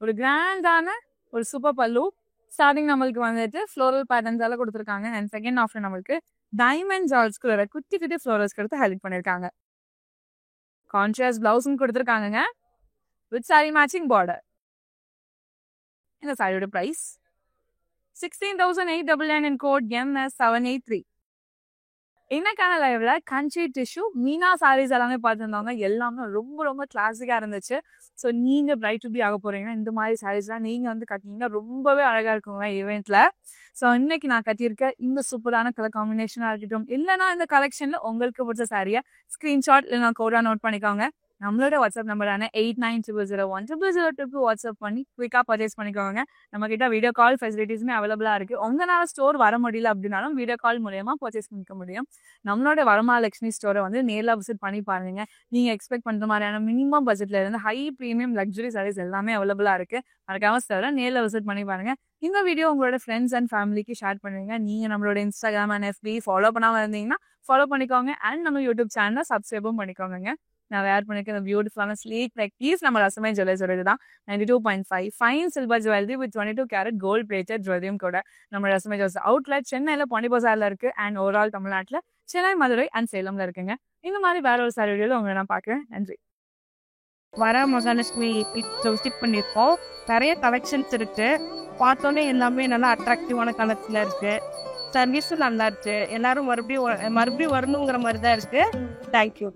ஒரு கிராண்டான ஒரு சூப்பர் பல்லு. ஸ்டார்டிங் நம்மளுக்கு வந்துட்டு ஃப்ளோரல் பேட்டர்ன்ஸால கொடுத்துருக்காங்க. அண்ட் செகண்ட் ஹாஃப்ல நம்மளுக்கு டைமண்ட் ஜால்ஸ்க்கு வர குட்டி குட்டி ஃப்ளோரல்ஸ் கொடுத்து ஹைலைட் பண்ணியிருக்காங்க. கான்ட்ராஸ்ட் பிளவுஸும் கொடுத்துருக்காங்க வித் சாரி மேட்சிங் பார்டர். இந்த சாரியோட பிரைஸ் 16,899 அண்ட் கோட் MS783. இன்னைக்கான லைவ்ல கஞ்சி டிஷ்யூ மீனா சாரீஸ் எல்லாமே பார்த்துருந்தாங்க. எல்லாமே ரொம்ப ரொம்ப கிளாசிக்கா இருந்துச்சு. ஸோ நீங்க பிரைட் டு பி ஆக போறீங்கன்னா இந்த மாதிரி சாரீஸ்லாம் நீங்க வந்து கட்டினீங்கன்னா ரொம்பவே அழகா இருக்குங்க ஈவெண்ட்ல. ஸோ இன்னைக்கு நான் கட்டியிருக்க இந்த சூப்பரான கலர் காம்பினேஷனா இருக்கட்டும், இல்லைன்னா இந்த கலெக்ஷன்ல உங்களுக்கு பிடிச்ச சாரியை ஸ்கிரீன்ஷாட் இல்லைனா கோடா நோட் பண்ணிக்கோங்க. நம்மளோட வாட்ஸ்அப் நம்பரான 8900010002 வாட்ஸ்அப் பண்ணி குயிக்காக பர்ச்சேஸ் பண்ணிக்கோங்க. நம்ம கிட்ட வீடியோ கால் ஃபெசிலிட்டிஸுமே அவைலபிளா இருக்கு. உங்களால ஸ்டோர் வர முடியல அப்படின்னாலும் வீடியோ கால் மூலமா பர்ச்சேஸ் பண்ணிக்க முடியும். நம்மளோட வரமகாலட்சுமி ஸ்டோரை வந்து நேரில் விசிட் பண்ணி பாருங்க. நீங்க எக்ஸ்பெக்ட் பண்ற மாதிரியான மினிமம் பட்ஜெட்ல இருந்து ஹை ப்ரீமியம் லக்ஸுரி சாரீஸ் எல்லாமே அவைலபிளா இருக்கு. மறக்காம ஸ்டோரை நேரில் விசிட் பண்ணி பாருங்க. இந்த வீடியோ உங்களோட ஃப்ரெண்ட்ஸ் அண்ட் ஃபேமிலிக்கு ஷேர் பண்ணுங்க. நீங்க நம்மளோட இன்ஸ்டாகிராம் அண்ட் FB ஃபாலோ பண்ணாம இருந்தீங்கன்னா ஃபாலோ பண்ணிக்கோங்க. அண்ட் நம்ம யூடியூப் சேனலை சப்ஸ்கிரைபும் பண்ணிக்கோங்க. நான் வேர் பண்ணிக்க இந்த பியூட்டிஃபுல்லான ஸ்லீக் நெக் பீஸ் நம்ம ரசமே ஜுவல்லர்ஸோட தான் 92.5 fine silver jewellery with 22 carat gold plated ஜுவல்லரியும் கூட நம்ம ரசமே ஜுவல்ஸ் அவுட்லெட் சென்னையில பாண்டி பஜார்ல இருக்கு. அண்ட் ஓவரால் தமிழ்நாட்டில் சென்னை, மதுரை அண்ட் சேலம்ல இருக்குங்க. இந்த மாதிரி வேற ஒரு சாரி வீடியோல உங்களை நான் பார்க்குறேன். நன்றி. வரமகாலட்சுமி விசிட் பண்ணியிருக்கோம். நிறைய கலெக்ஷன்ஸ் இருக்கு. பார்த்தோன்னே எல்லாமே நல்லா அட்ராக்டிவான கலர்ஸ்ல இருக்கு. சர்வீஸும் நல்லா இருக்கு. எல்லாரும் மறுபடியும் வரணுங்கிற மாதிரி தான் இருக்கு. தேங்க்யூ.